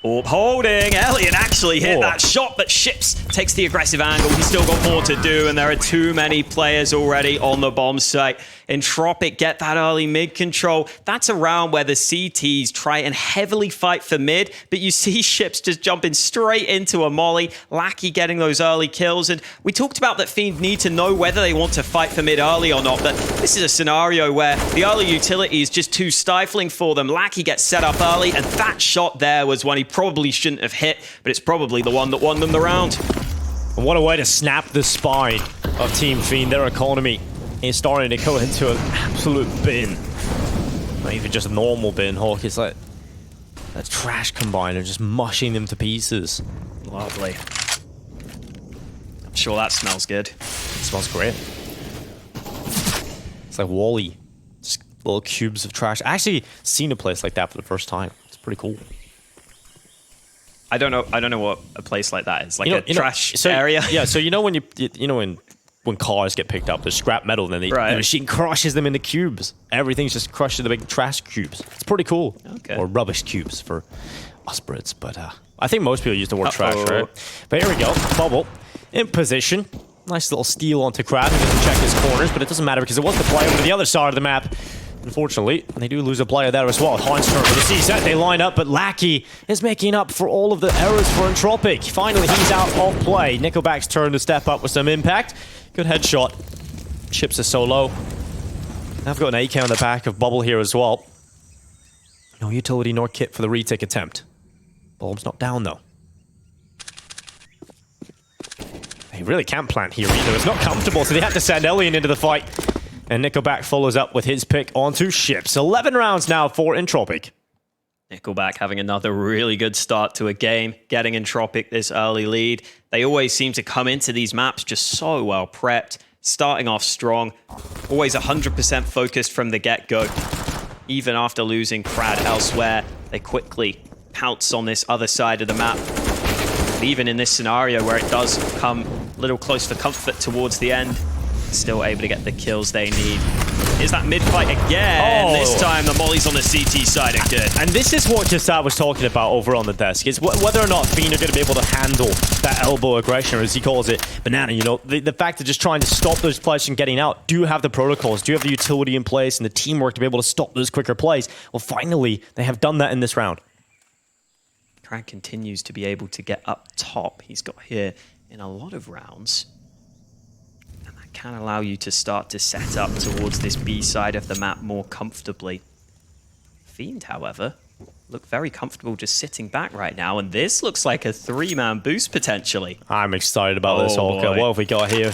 AWP holding. Elliot actually hit that shot, but Ships takes the aggressive angle. He's still got more to do, and there are too many players already on the bomb site. Entropiq get that early mid control. That's a round where the CTs try and heavily fight for mid, but you see Ships just jumping straight into a molly. Lackey getting those early kills, and we talked about that Fiend need to know whether they want to fight for mid early or not, but this is a scenario where the early utility is just too stifling for them. Lackey gets set up early, and that shot there was one he probably shouldn't have hit, but it's probably the one that won them the round. And what a way to snap the spine of Team Fiend. Their economy is starting to go into an absolute bin. Not even just a normal bin, Hawk. It's like a trash combiner just mushing them to pieces. Lovely. I'm sure that smells good. It smells great. It's like Wall-E. Just little cubes of trash. I actually seen a place like that for the first time. It's pretty cool. I don't know what a place like that is. Like a trash area. Yeah, so you know when you know in when cars get picked up, there's scrap metal, and then the Right. machine crushes them into cubes. Everything's just crushed into big trash cubes. It's pretty cool. Okay. Or rubbish cubes for us Brits, but I think most people use the word trash, Uh-oh. right? But here we go. Bubble in position. Nice little steal onto Crab. He doesn't check his corners, but it doesn't matter because it was the play over the other side of the map. Unfortunately, they do lose a player there as well. Hans turn for the C-set. They line up, but Lackey is making up for all of the errors for Entropiq. Finally, he's out of play. Nickelback's turn to step up with some impact. Good headshot. Chips are so low. I've got an AK on the back of Bubble here as well. No utility nor kit for the retake attempt. Bulb's not down, though. They really can't plant here either. It's not comfortable, so they have to send Elian into the fight. And Nickelback follows up with his pick onto ships. 11 rounds now for Entropiq. Nickelback having another really good start to a game, getting Entropiq this early lead. They always seem to come into these maps just so well prepped, starting off strong, always 100% focused from the get-go. Even after losing Crad elsewhere, they quickly pounce on this other side of the map. But even in this scenario where it does come a little close for comfort towards the end, still able to get the kills they need. Here's that mid-fight again. Oh. This time the mollies on the CT side are good. And this is what Jasad was talking about over on the desk. Is whether or not Fiend are going to be able to handle that elbow aggression, or as he calls it, banana. You know, the fact of just trying to stop those players from getting out. Do you have the protocols? Do you have the utility in place and the teamwork to be able to stop those quicker plays? Well, finally, they have done that in this round. Crad continues to be able to get up top. He's got here in a lot of rounds. And that can allow you to start to set up towards this B side of the map more comfortably. Fiend, however, look very comfortable just sitting back right now. And this looks like a 3-man boost potentially. I'm excited about this, Oh, Holker. boy. What have we got here?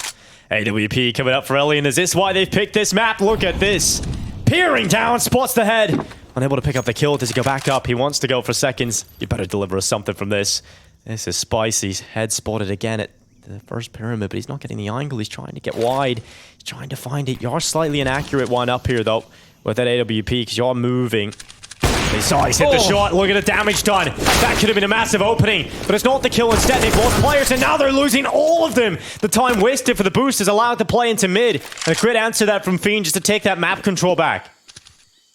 AWP coming up for Elian. Is this why they've picked this map? Look at this. Peering down, spots the head. Unable to pick up the kill. Does he go back up? He wants to go for seconds. You better deliver us something from this. This is spicy. Head spotted again at the first pyramid, but he's not getting the angle. He's trying to get wide. He's trying to find it. You're slightly inaccurate one up here, though, with that AWP, because you're moving. They saw he's hit the shot. Look at the damage done. That could have been a massive opening, but it's not the kill. Instead, they've lost players, and now they're losing all of them. The time wasted for the boost is allowed to play into mid. And a great answer that from Fiend just to take that map control back.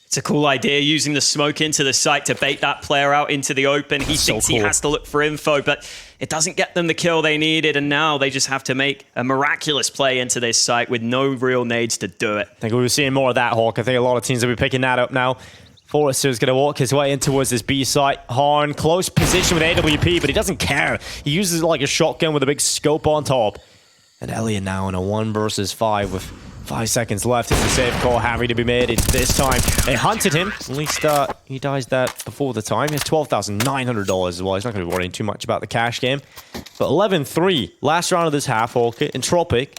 It's a cool idea, using the smoke into the site to bait that player out into the open. He So thinks cool. he has to look for info, but it doesn't get them the kill they needed, and now they just have to make a miraculous play into this site with no real nades to do it. I think we were seeing more of that, Hawk. I think a lot of teams will be picking that up now. Forrester's going to walk his way in towards this B site. Harn, close position with AWP, but he doesn't care. He uses it like a shotgun with a big scope on top. And Elliot now in a 1 versus 5 with 5 seconds left. It's a safe call having to be made. It's this time. They hunted him. At least he dies that before the time. He has $12,900 as well. He's not going to be worrying too much about the cash game. But 11-3. Last round of this half, Hawk. Entropiq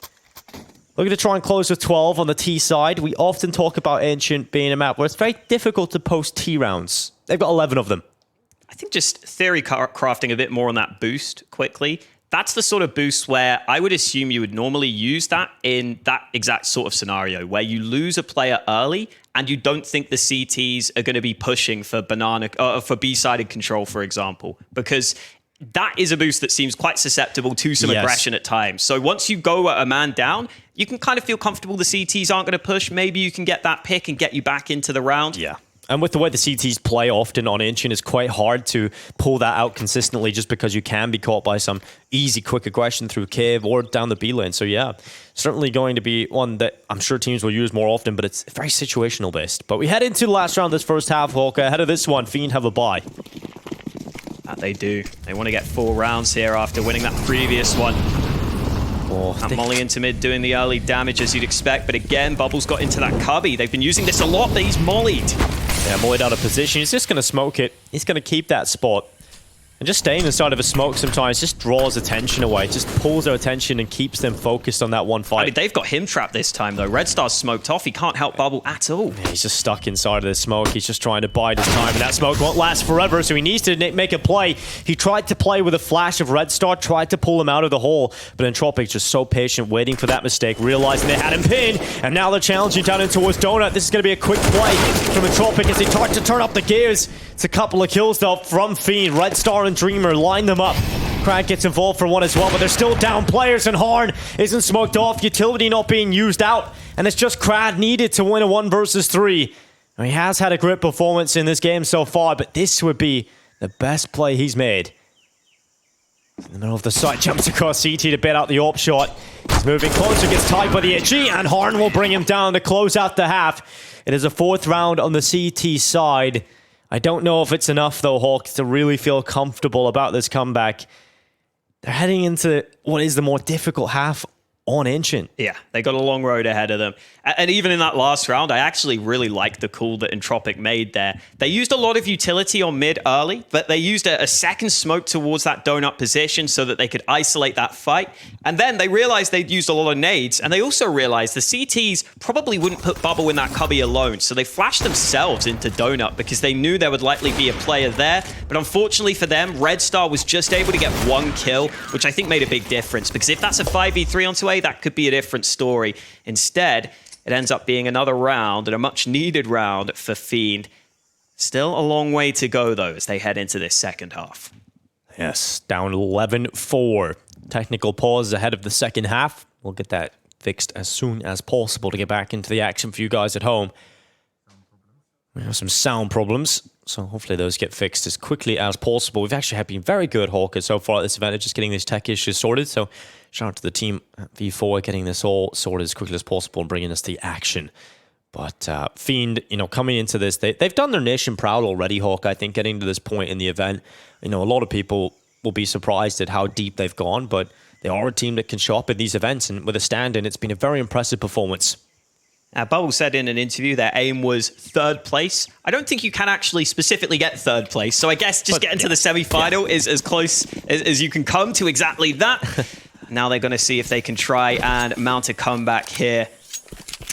looking to try and close with 12 on the T side. We often talk about Ancient being a map where it's very difficult to post T rounds. They've got 11 of them. I think just theory crafting a bit more on that boost quickly. That's the sort of boost where I would assume you would normally use that in that exact sort of scenario where you lose a player early and you don't think the CTs are going to be pushing for for B-sided control, for example, because that is a boost that seems quite susceptible to some aggression at times. So once you go a man down, you can kind of feel comfortable the CTs aren't going to push. Maybe you can get that pick and get you back into the round. Yeah. And with the way the CTs play often on Ancient, it's quite hard to pull that out consistently just because you can be caught by some easy, quick aggression through cave or down the B lane. So yeah, certainly going to be one that I'm sure teams will use more often, but it's very situational based. But we head into the last round of this first half, Hawker. Ahead of this one, Fiend have a bye. That they do. They want to get 4 rounds here after winning that previous one. That molly into mid doing the early damage as you'd expect, but again, Bubbles got into that cubby. They've been using this a lot, but he's mollied. Yeah, mollied out of position. He's just going to smoke it. He's going to keep that spot. And just staying inside of a smoke sometimes just draws attention away. Just pulls their attention and keeps them focused on that one fight. I mean, they've got him trapped this time, though. Red Star's smoked off. He can't help Bubble at all. Yeah, he's just stuck inside of the smoke. He's just trying to bide his time, and that smoke won't last forever, so he needs to make a play. He tried to play with a flash of Red Star, tried to pull him out of the hole, but Entropiq just so patient, waiting for that mistake, realizing they had him pinned, and now they're challenging down in towards Donut. This is going to be a quick play from Entropiq as they start to turn up the gears. It's a couple of kills, though, from Fiend. Red Star and Dreamer line them up. Krad gets involved for one as well, but they're still down players, and Harn isn't smoked off. Utility not being used out, and it's just Krad needed to win a 1 versus 3. Now, he has had a great performance in this game so far, but this would be the best play he's made. In the middle of the site, jumps across CT to bait out the AWP shot. He's moving closer, gets tied by the HE, and Harn will bring him down to close out the half. It is a 4th round on the CT side. I don't know if it's enough, though, Hawk, to really feel comfortable about this comeback. They're heading into what is the more difficult half on Ancient. Yeah, they got a long road ahead of them. And even in that last round, I actually really liked the call that Entropiq made there. They used a lot of utility on mid early, but they used a second smoke towards that donut position so that they could isolate that fight. And then they realized they'd used a lot of nades, and they also realized the CTs probably wouldn't put Bubble in that cubby alone, so they flashed themselves into donut because they knew there would likely be a player there. But unfortunately for them, Red Star was just able to get 1 kill, which I think made a big difference, because if that's a 5v3 onto A, that could be a different story. Instead, it ends up being another round, and a much needed round for Fiend. Still a long way to go, though, as they head into this second half. Yes, down 11-4. Technical pause ahead of the second half. We'll get that fixed as soon as possible to get back into the action for you guys at home. We have some sound problems, so hopefully those get fixed as quickly as possible. We've actually been very good, Hawkers, so far at this event at just getting these tech issues sorted. So shout out to the team at V4 getting this all sorted as quickly as possible and bringing us the action. But Fiend, coming into this, they've done their nation proud already, Hawk. I think getting to this point in the event, a lot of people will be surprised at how deep they've gone, but they are a team that can show up in these events, and with a stand-in, it's been a very impressive performance. Bubble said in an interview their aim was 3rd place. I don't think you can actually specifically get 3rd place, so I guess just getting to the semi-final is as close as you can come to exactly that. Now they're going to see if they can try and mount a comeback here.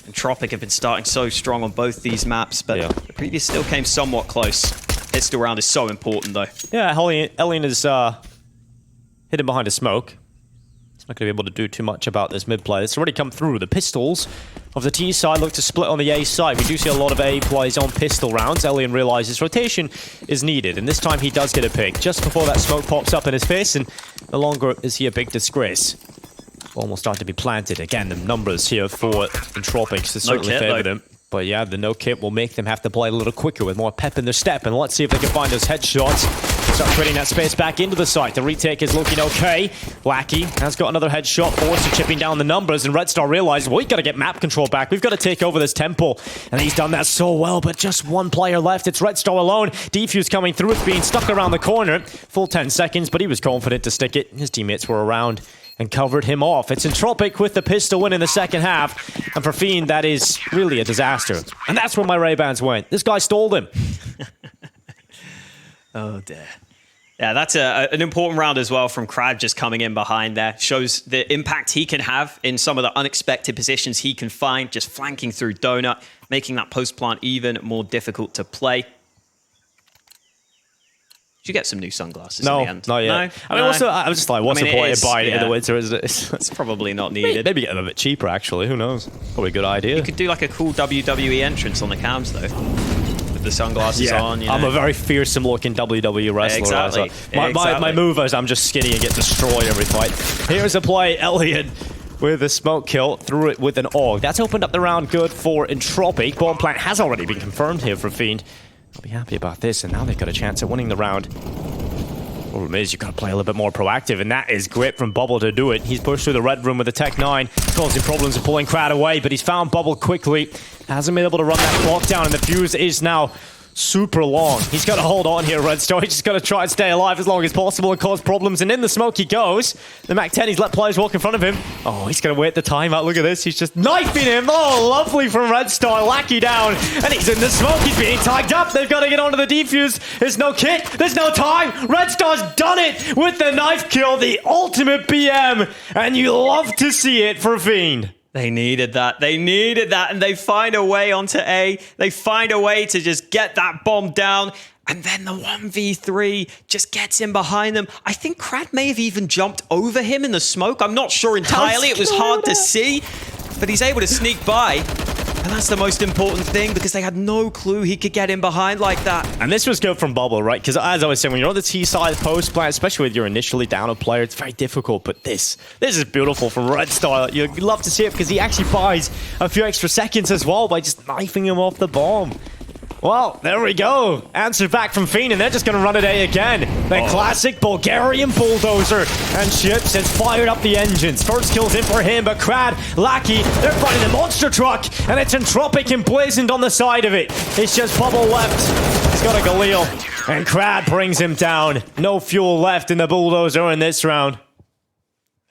Entropiq have been starting so strong on both these maps, but the previous still came somewhat close. Pistol round is so important, though. Yeah, Hellion is hidden behind a smoke. He's not going to be able to do too much about this mid play. It's already come through. The pistols of the T side look to split on the A side. We do see a lot of A plays on pistol rounds. Hellion realizes rotation is needed, and this time he does get a pick just before that smoke pops up in his face, and no longer is he a big disgrace. Almost start to be planted. Again, the numbers here for Entropiq certainly favor them. But yeah, the no kit will make them have to play a little quicker with more pep in their step. And let's see if they can find those headshots. Start creating that space back into the site. The retake is looking okay. Wacky has got another headshot. Forster chipping down the numbers. And Red Star realizes, well, we've got to get map control back. We've got to take over this temple. And he's done that so well, but just one player left. It's Red Star alone. Defuse coming through. It's being stuck around the corner. Full 10 seconds, but he was confident to stick it. His teammates were around and covered him off. It's Entropiq with the pistol win in the second half. And for Fiend, that is really a disaster. And that's where my Ray-Bans went. This guy stole them. Oh, dear. Yeah, that's an important round as well from Krad just coming in behind there. Shows the impact he can have in some of the unexpected positions he can find, just flanking through Donut, making that post-plant even more difficult to play. Did you get some new sunglasses in the end? Not yet. No? I mean, also, I was just like, what's the point of buying it in the winter, isn't it? It's probably not needed. Maybe get them a bit cheaper, actually. Who knows? Probably a good idea. You could do like a cool WWE entrance on the cams, though. With the sunglasses on, I'm a very fearsome-looking WWE wrestler. Exactly. My move is I'm just skinny and get destroyed every fight. Here's a play, Elliot with a smoke kill, threw it with an AUG. That's opened up the round good for Entropiq. Bomb plant has already been confirmed here for Fiend. I'll be happy about this, and now they've got a chance at winning the round. Problem is, you've got to play a little bit more proactive, and that is great from Bubble to do it. He's pushed through the red room with the Tech 9, causing problems of pulling Krad away, but he's found Bubble quickly. Hasn't been able to run that clock down, and the fuse is now super long. He's got to hold on here, Red Star. He's just got to try and stay alive as long as possible and cause problems. And in the smoke he goes. The Mac-10, he's let players walk in front of him. Oh, he's going to wait the timeout. Look at this. He's just knifing him. Oh, lovely from Red Star. Lackey down. And he's in the smoke. He's being tagged up. They've got to get onto the defuse. There's no kit. There's no time. Red Star's done it with the knife kill. The ultimate BM. And you love to see it for Fiend. They needed that. They needed that. And they find a way onto A. They find a way to just get that bomb down. And then the 1v3 just gets in behind them. I think Krad may have even jumped over him in the smoke. I'm not sure entirely. It was hard to see. But he's able to sneak by. And that's the most important thing, because they had no clue he could get in behind like that. And this was good from Bubble, right? Because as I was saying, when you're on the T side post plant, especially with your initially down a player, it's very difficult. But this is beautiful from Red Star. You'd love to see it because he actually buys a few extra seconds as well by just knifing him off the bomb. Well, there we go. Answer back from Fiend, and they're just going to run it A again. The classic Bulgarian bulldozer. And Chips has fired up the engines. First kill's in for him, but Crad, Lackey, they're fighting the monster truck, and it's Entropiq emblazoned on the side of it. It's just Bubble left. He's got a Galil, and Crad brings him down. No fuel left in the bulldozer in this round.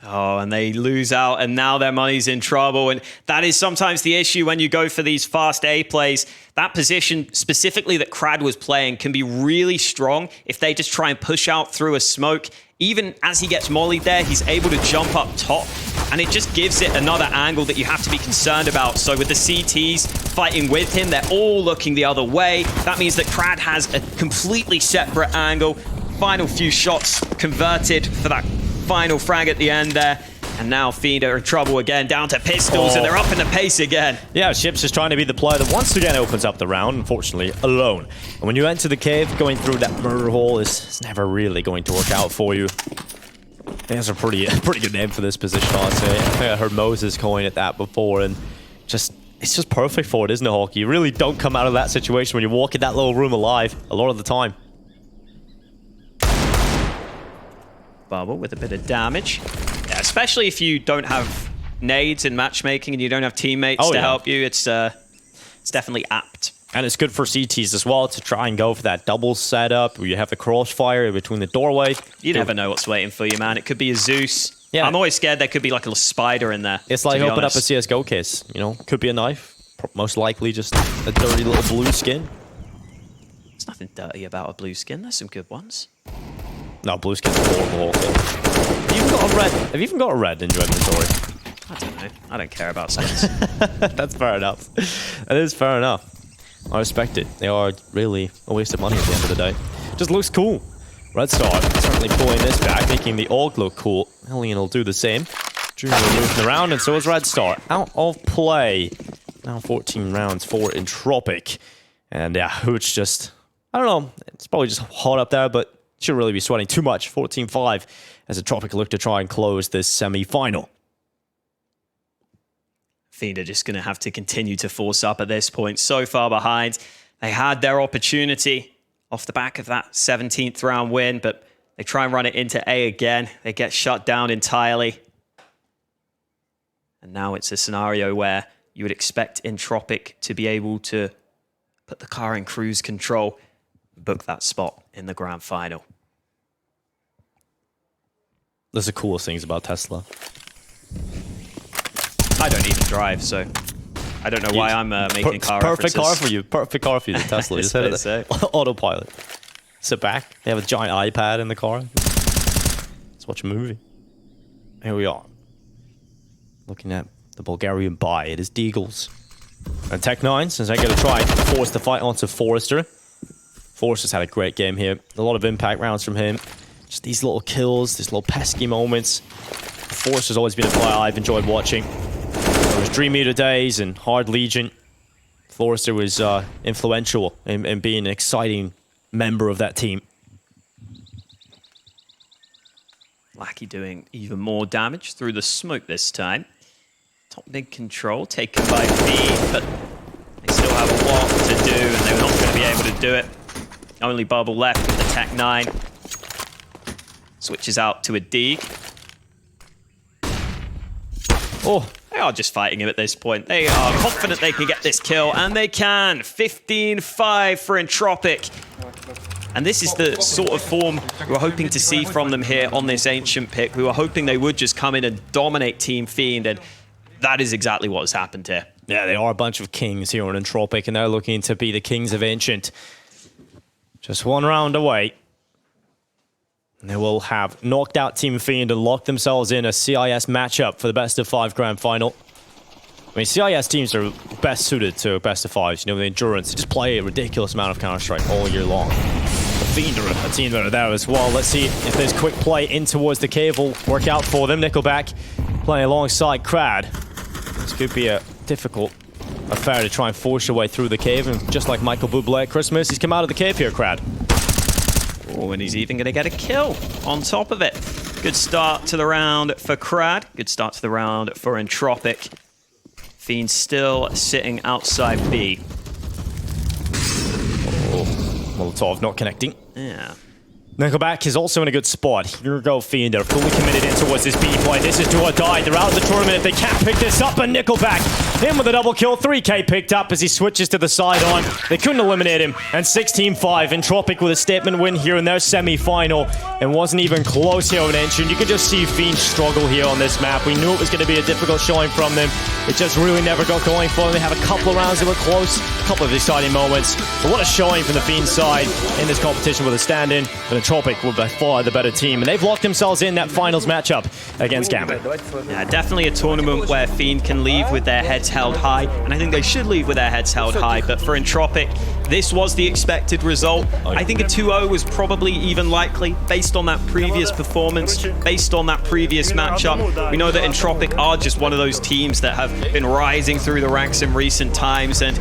Oh, and they lose out, and now their money's in trouble. And that is sometimes the issue when you go for these fast A plays. That position specifically that Crad was playing can be really strong if they just try and push out through a smoke. Even as he gets mollied there, he's able to jump up top, and it just gives it another angle that you have to be concerned about. So with the CTs fighting with him, they're all looking the other way. That means that Crad has a completely separate angle. Final few shots converted for that final frag at the end there. And now Fiend are in trouble again, down to pistols, and they're up in the pace again. Yeah, Chips is trying to be the player that once again opens up the round, unfortunately, alone. And when you enter the cave, going through that murder hole is never really going to work out for you. That's a pretty good name for this position, I'd say. I think I heard Moses calling it that before, and it's just perfect for it, isn't it, Hawk? You really don't come out of that situation when you walk in that little room alive a lot of the time. Bubble with a bit of damage. Yeah, especially if you don't have nades in matchmaking and you don't have teammates to help you, it's definitely apt. And it's good for CTs as well to try and go for that double setup where you have the crossfire between the doorway. You never know what's waiting for you, man. It could be a Zeus. Yeah. I'm always scared there could be like a little spider in there. It's like open up a CSGO case, you know? Could be a knife. Most likely just a dirty little blue skin. There's nothing dirty about a blue skin. There's some good ones. No, blue skin's horrible. Have you even got a red? Have you even got a red in your inventory? I don't know. I don't care about skins. That's fair enough. That is fair enough. I respect it. They are really a waste of money at the end of the day. Just looks cool. Red Star certainly pulling this back, making the AUG look cool. Hellion will do the same. Junior moving around, and so is Red Star. Out of play. Now 14 rounds for Entropiq. And yeah, Hooch just, I don't know. It's probably just hot up there, but shouldn't really be sweating too much. 14-5 as Entropiq look to try and close this semi-final. Fiend are just going to have to continue to force up at this point. So far behind. They had their opportunity off the back of that 17th round win, but they try and run it into A again. They get shut down entirely. And now it's a scenario where you would expect Entropiq to be able to put the car in cruise control, book that spot in the grand final. That's the coolest things about Tesla. I don't even drive, so I don't know why I'm making car perfect references. car for you. Perfect car for you, the Tesla. You just hit it. Autopilot. Sit back. They have a giant iPad in the car. Let's watch a movie. Here we are. Looking at the Bulgarian buy. It is Deagles. And Tech9, since they're going to try and force the fight onto Forrester. Forrester's had a great game here. A lot of impact rounds from him. Just these little kills, these little pesky moments. Forrester's always been a player I've enjoyed watching. There was Dream Eater days and Hard Legion. Forrester was influential in being an exciting member of that team. Lackey doing even more damage through the smoke this time. Top mid control taken by Fiend, but they still have a lot to do and they're not going to be able to do it. Only Bubble left with the Tech9. Switches out to a Deeg. Oh, they are just fighting him at this point. They are confident they can get this kill, and they can. 15-5 for Entropiq. And this is the sort of form we were hoping to see from them here on this Ancient pick. We were hoping they would just come in and dominate Team Fiend, and that is exactly what has happened here. yeah, they are a bunch of kings here on Entropiq, and they're looking to be the kings of Ancient. Just one round away. And they will have knocked out Team Fiend and locked themselves in a CIS matchup for the best of 5 grand final. I mean, CIS teams are best suited to best of 5s. You know, the endurance. They just play a ridiculous amount of Counter-Strike all year long. The Fiend are a team that are there as well. Let's see if this quick play in towards the cave will work out for them. Nickelback playing alongside Crad. This could be a difficult affair to try and force your way through the cave. And just like Michael Bublé at Christmas, he's come out of the cave here, Crad. Oh, and he's even going to get a kill on top of it. Good start to the round for Crad. Good start to the round for Entropiq. Fiend still sitting outside B. Molotov not connecting. Yeah. Nickelback is also in a good spot. Here we go, Fiend. They're fully committed in towards this B play. This is do or die. They're out of the tournament if they can't pick this up. And Nickelback in with a double kill. 3K picked up as he switches to the side on. They couldn't eliminate him. And 16-5. Entropiq with a statement win here in their semi-final. And wasn't even close here on Entropiq. You could just see Fiend struggle here on this map. We knew it was going to be a difficult showing from them. It just really never got going for them. They have a couple of rounds that were close. A couple of exciting moments. But what a showing from the Fiend side in this competition with a stand-in. But Entropiq were by far the better team, and they've locked themselves in that finals matchup against Gambit. Yeah, definitely a tournament where Fiend can leave with their heads held high, and I think they should leave with their heads held high, but for Entropiq, this was the expected result. I think a 2-0 was probably even likely, based on that previous performance, based on that previous matchup. We know that Entropiq are just one of those teams that have been rising through the ranks in recent times, and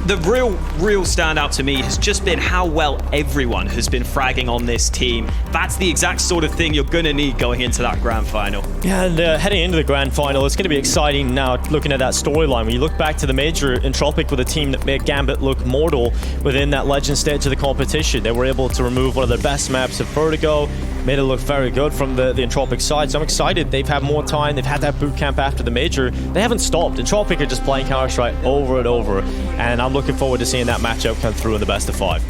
the real standout to me has just been how well everyone has been fragging on this team. That's the exact sort of thing you're going to need going into that grand final. Yeah, and heading into the grand final, it's going to be exciting now looking at that storyline. When you look back to the major, Entropiq with a team that made Gambit look mortal within that legend stage of the competition. They were able to remove one of their best maps of Vertigo, made it look very good from the Entropiq side. So I'm excited. They've had more time. They've had that boot camp after the major. They haven't stopped. Entropiq are just playing Counter-Strike over and over. And I'm looking forward to seeing that matchup come through in the best of 5.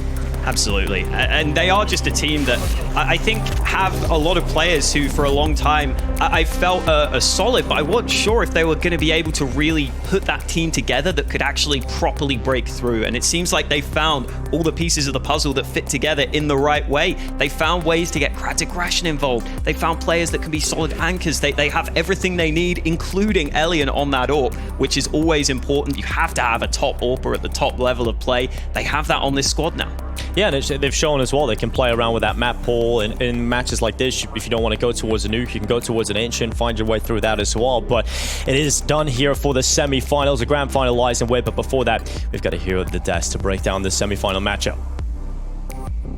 Absolutely. And they are just a team that I think have a lot of players who for a long time I felt are solid, but I wasn't sure if they were going to be able to really put that team together that could actually properly break through. And it seems like they found all the pieces of the puzzle that fit together in the right way. They found ways to get Kratigration involved. They found players that can be solid anchors. They have everything they need, including Elian on that AWP, which is always important. You have to have a top AWPer at the top level of play. They have that on this squad now. Yeah, and they've shown as well they can play around with that map pool in matches like this. If you don't want to go towards a nuke, you can go towards an ancient, find your way through that as well. But it is done here for the semi-finals. The grand final lies in wait, but before that, we've got to hear the deaths to break down this semi-final matchup.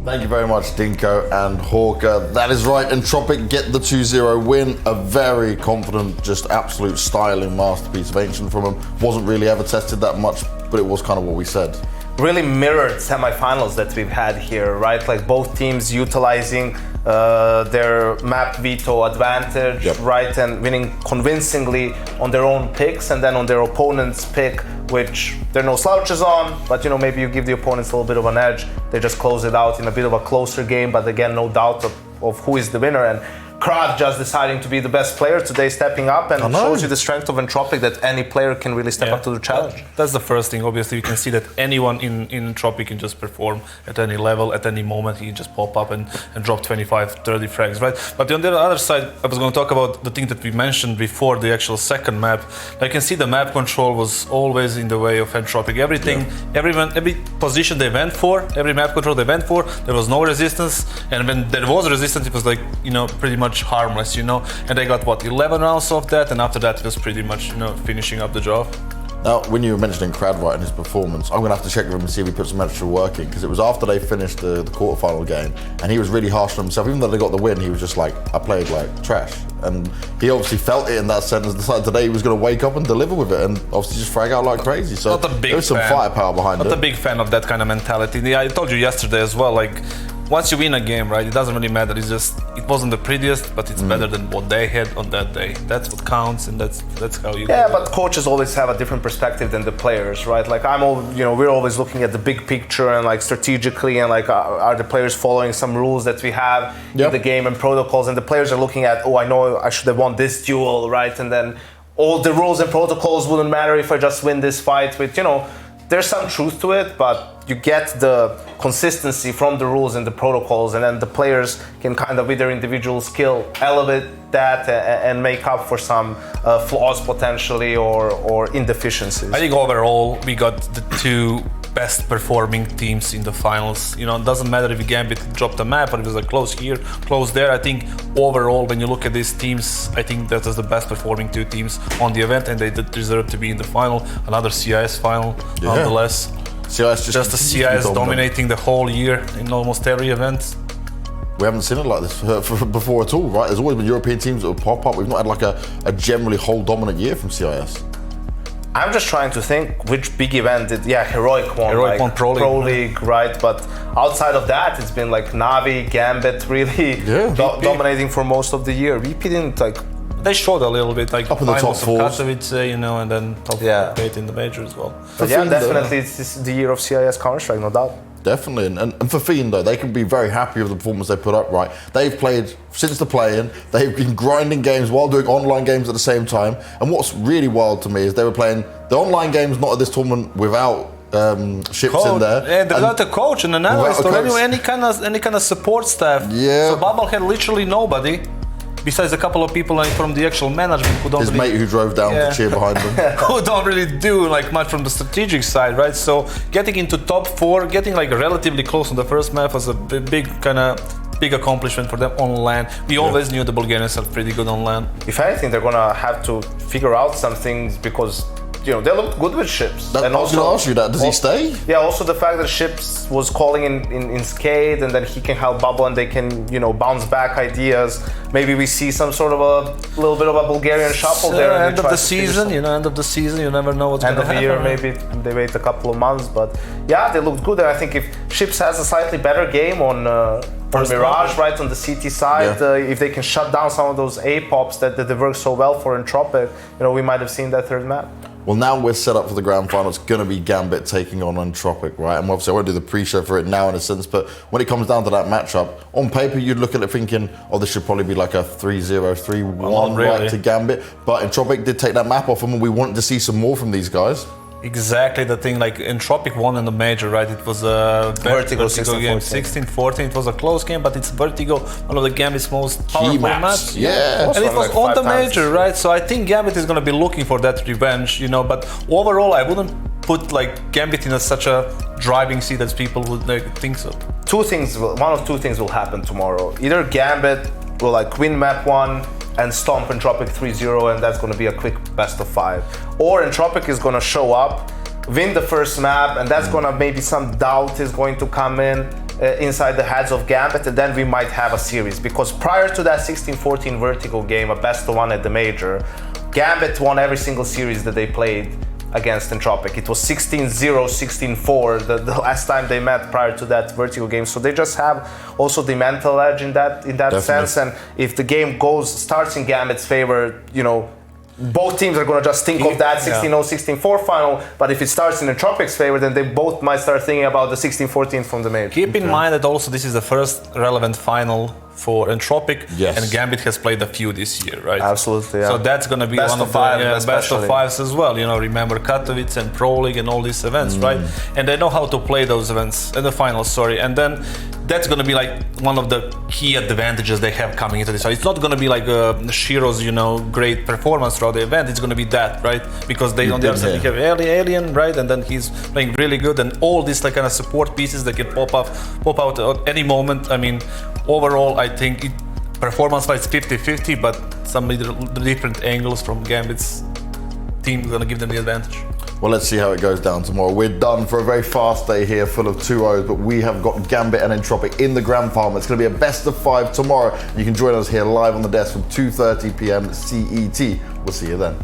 Thank you very much, Dinko and Hawker. That is right, Entropiq get the 2-0 win. A very confident, just absolute styling masterpiece of Ancient from them. Wasn't really ever tested that much, but it was kind of what we said. Really mirrored semifinals that we've had here, right? Like both teams utilizing their map veto advantage, Yep. right? And winning convincingly on their own picks and then on their opponent's pick, which there are no slouches on, but you know, maybe you give the opponents a little bit of an edge. They just close it out in a bit of a closer game, but again, no doubt of who is the winner. And Crad just deciding to be the best player today, stepping up, and shows you the strength of Entropiq that any player can really step up to the challenge. That's the first thing. Obviously, you can see that anyone in Entropiq can just perform at any level, at any moment. He can just pop up and drop 25, 30 frags, right? But on the other side, I was going to talk about the thing that we mentioned before, the actual second map. I can see the map control was always in the way of Entropiq. Everything, every position they went for, every map control they went for, there was no resistance. And when there was resistance, it was like, you know, pretty much harmless, you know, and they got what, 11 rounds of that, and after that it was pretty much, you know, finishing up the job. Now, when you were mentioning Crad right in his performance, I'm going to have to check with him and see if he put some extra work in, because it was after they finished the quarterfinal game, and he was really harsh on himself. Even though they got the win, he was just like, I played like trash. And he obviously felt it in that sense, decided today he was going to wake up and deliver with it, and obviously just frag out like crazy. So there was some firepower behind it. Not a big fan of that kind of mentality. Yeah, I told you yesterday as well, like, once you win a game, right, it doesn't really matter. It's just, it wasn't the prettiest, but it's better than what they had on that day. That's what counts, and that's how you. Yeah, but coaches always have a different perspective than the players, right? Like we're always looking at the big picture and like strategically, and like are the players following some rules that we have in the game and protocols, and the players are looking at, oh, I know I should have won this duel, right? And then all the rules and protocols wouldn't matter if I just win this fight. With, you know, there's some truth to it, but you get the consistency from the rules and the protocols, and then the players can kind of, with their individual skill, elevate that and make up for some flaws potentially or indeficiencies. I think overall we got the two best performing teams in the finals. You know, it doesn't matter if Gambit dropped a map or it was a close here, close there. I think overall, when you look at these teams, I think that is the best performing two teams on the event, and they deserve to be in the final. Another CIS final, nonetheless. CIS just the CIS dominating the whole year in almost every event. We haven't seen it like this before at all, right? There's always been European teams that would pop up. We've not had like a generally whole dominant year from CIS. I'm just trying to think which big event did. Yeah, Heroic won Pro League, right? But outside of that, it's been like Navi, Gambit, really dominating for most of the year. VP didn't like. They showed a little bit, like up in the top four, Katowice, you know, and then top 8 in the major as well. But yeah, definitely, it's the year of CIS Counter-Strike, no doubt. Definitely, and for Fiend though, they can be very happy with the performance they put up, right? They've played since the play-in, they've been grinding games while doing online games at the same time, and what's really wild to me is they were playing the online games not at this tournament without ships in there. Yeah, without a coach and an analyst or any kind of support staff. Yeah. So Bubble had literally nobody. Besides a couple of people like from the actual management who don't his mate who drove down to cheer behind him. Who don't really do like much from the strategic side, right? So getting into top 4, getting like relatively close on the first map was a big accomplishment for them on LAN. We always knew the Bulgarians are pretty good on LAN. If anything, they're gonna have to figure out some things because you know they looked good with Ships. And I was going to ask you that. Does he stay? Yeah. Also, the fact that Ships was calling in Skate, and then he can help Bubble, and they can bounce back ideas. Maybe we see some sort of a little bit of a Bulgarian shuffle there. End of the season, end of the season, you never know what's going to happen. End of the year, maybe they wait a couple of months, but yeah, they looked good. And I think if Ships has a slightly better game on Mirage, right on the CT side, if they can shut down some of those A pops that they work so well for Entropiq, we might have seen that third map. Well, now we're set up for the grand final. It's going to be Gambit taking on Entropiq, right? And obviously, I won't do the pre-show for it now in a sense, but when it comes down to that matchup, on paper, you'd look at it thinking, oh, this should probably be like a 3-0, 3-1 right to Gambit. But Entropiq did take that map off them, and we wanted to see some more from these guys. Exactly the thing, like Entropiq won in the major, right? It was a Vertigo game, 16-14. It was a close game, but it's Vertigo, one of the Gambit's most powerful maps. Yeah. And it was on the major, right? So I think Gambit is going to be looking for that revenge, But overall, I wouldn't put like Gambit in such a driving seat as people would think so. One of two things will happen tomorrow. Either Gambit will win map 1 and stomp Entropiq 3-0, and that's going to be a quick best of 5. Or Entropiq is going to show up, win the first map, and that's going to maybe some doubt is going to come in inside the heads of Gambit, and then we might have a series. Because prior to that 16-14 Vertigo game, a best of 1 at the major, Gambit won every single series that they played against Entropiq. It was 16-0, 16-4 the last time they met prior to that Vertigo game. So they just have also the mental edge in that sense. And if the game starts in Gambit's favor, both teams are going to just think of that 16-0, 16-4 final. But if it starts in Entropiq's favor, then they both might start thinking about the 16-14 from the major. Keep in mind that also this is the first relevant final for Entropiq, and Gambit has played a few this year, right? Absolutely, yeah. So that's going to be best one of the best of 5s as well. Remember Katowice and Pro League and all these events, right? And they know how to play those events in the finals, and then that's going to be like one of the key advantages they have coming into this. So it's not going to be like Shiro's, great performance throughout the event. It's going to be that, right? Because they on the other side have Alien, right? And then he's playing really good, and all these kind of support pieces that can pop out at any moment. I mean, overall, I think performance-wise 50-50, but some different angles from Gambit's team are going to give them the advantage. Well, let's see how it goes down tomorrow. We're done for a very fast day here, full of 2-0s, but we have got Gambit and Entropiq in the grand final. It's going to be a best of 5 tomorrow. You can join us here live on the desk from 2:30 p.m. CET. We'll see you then.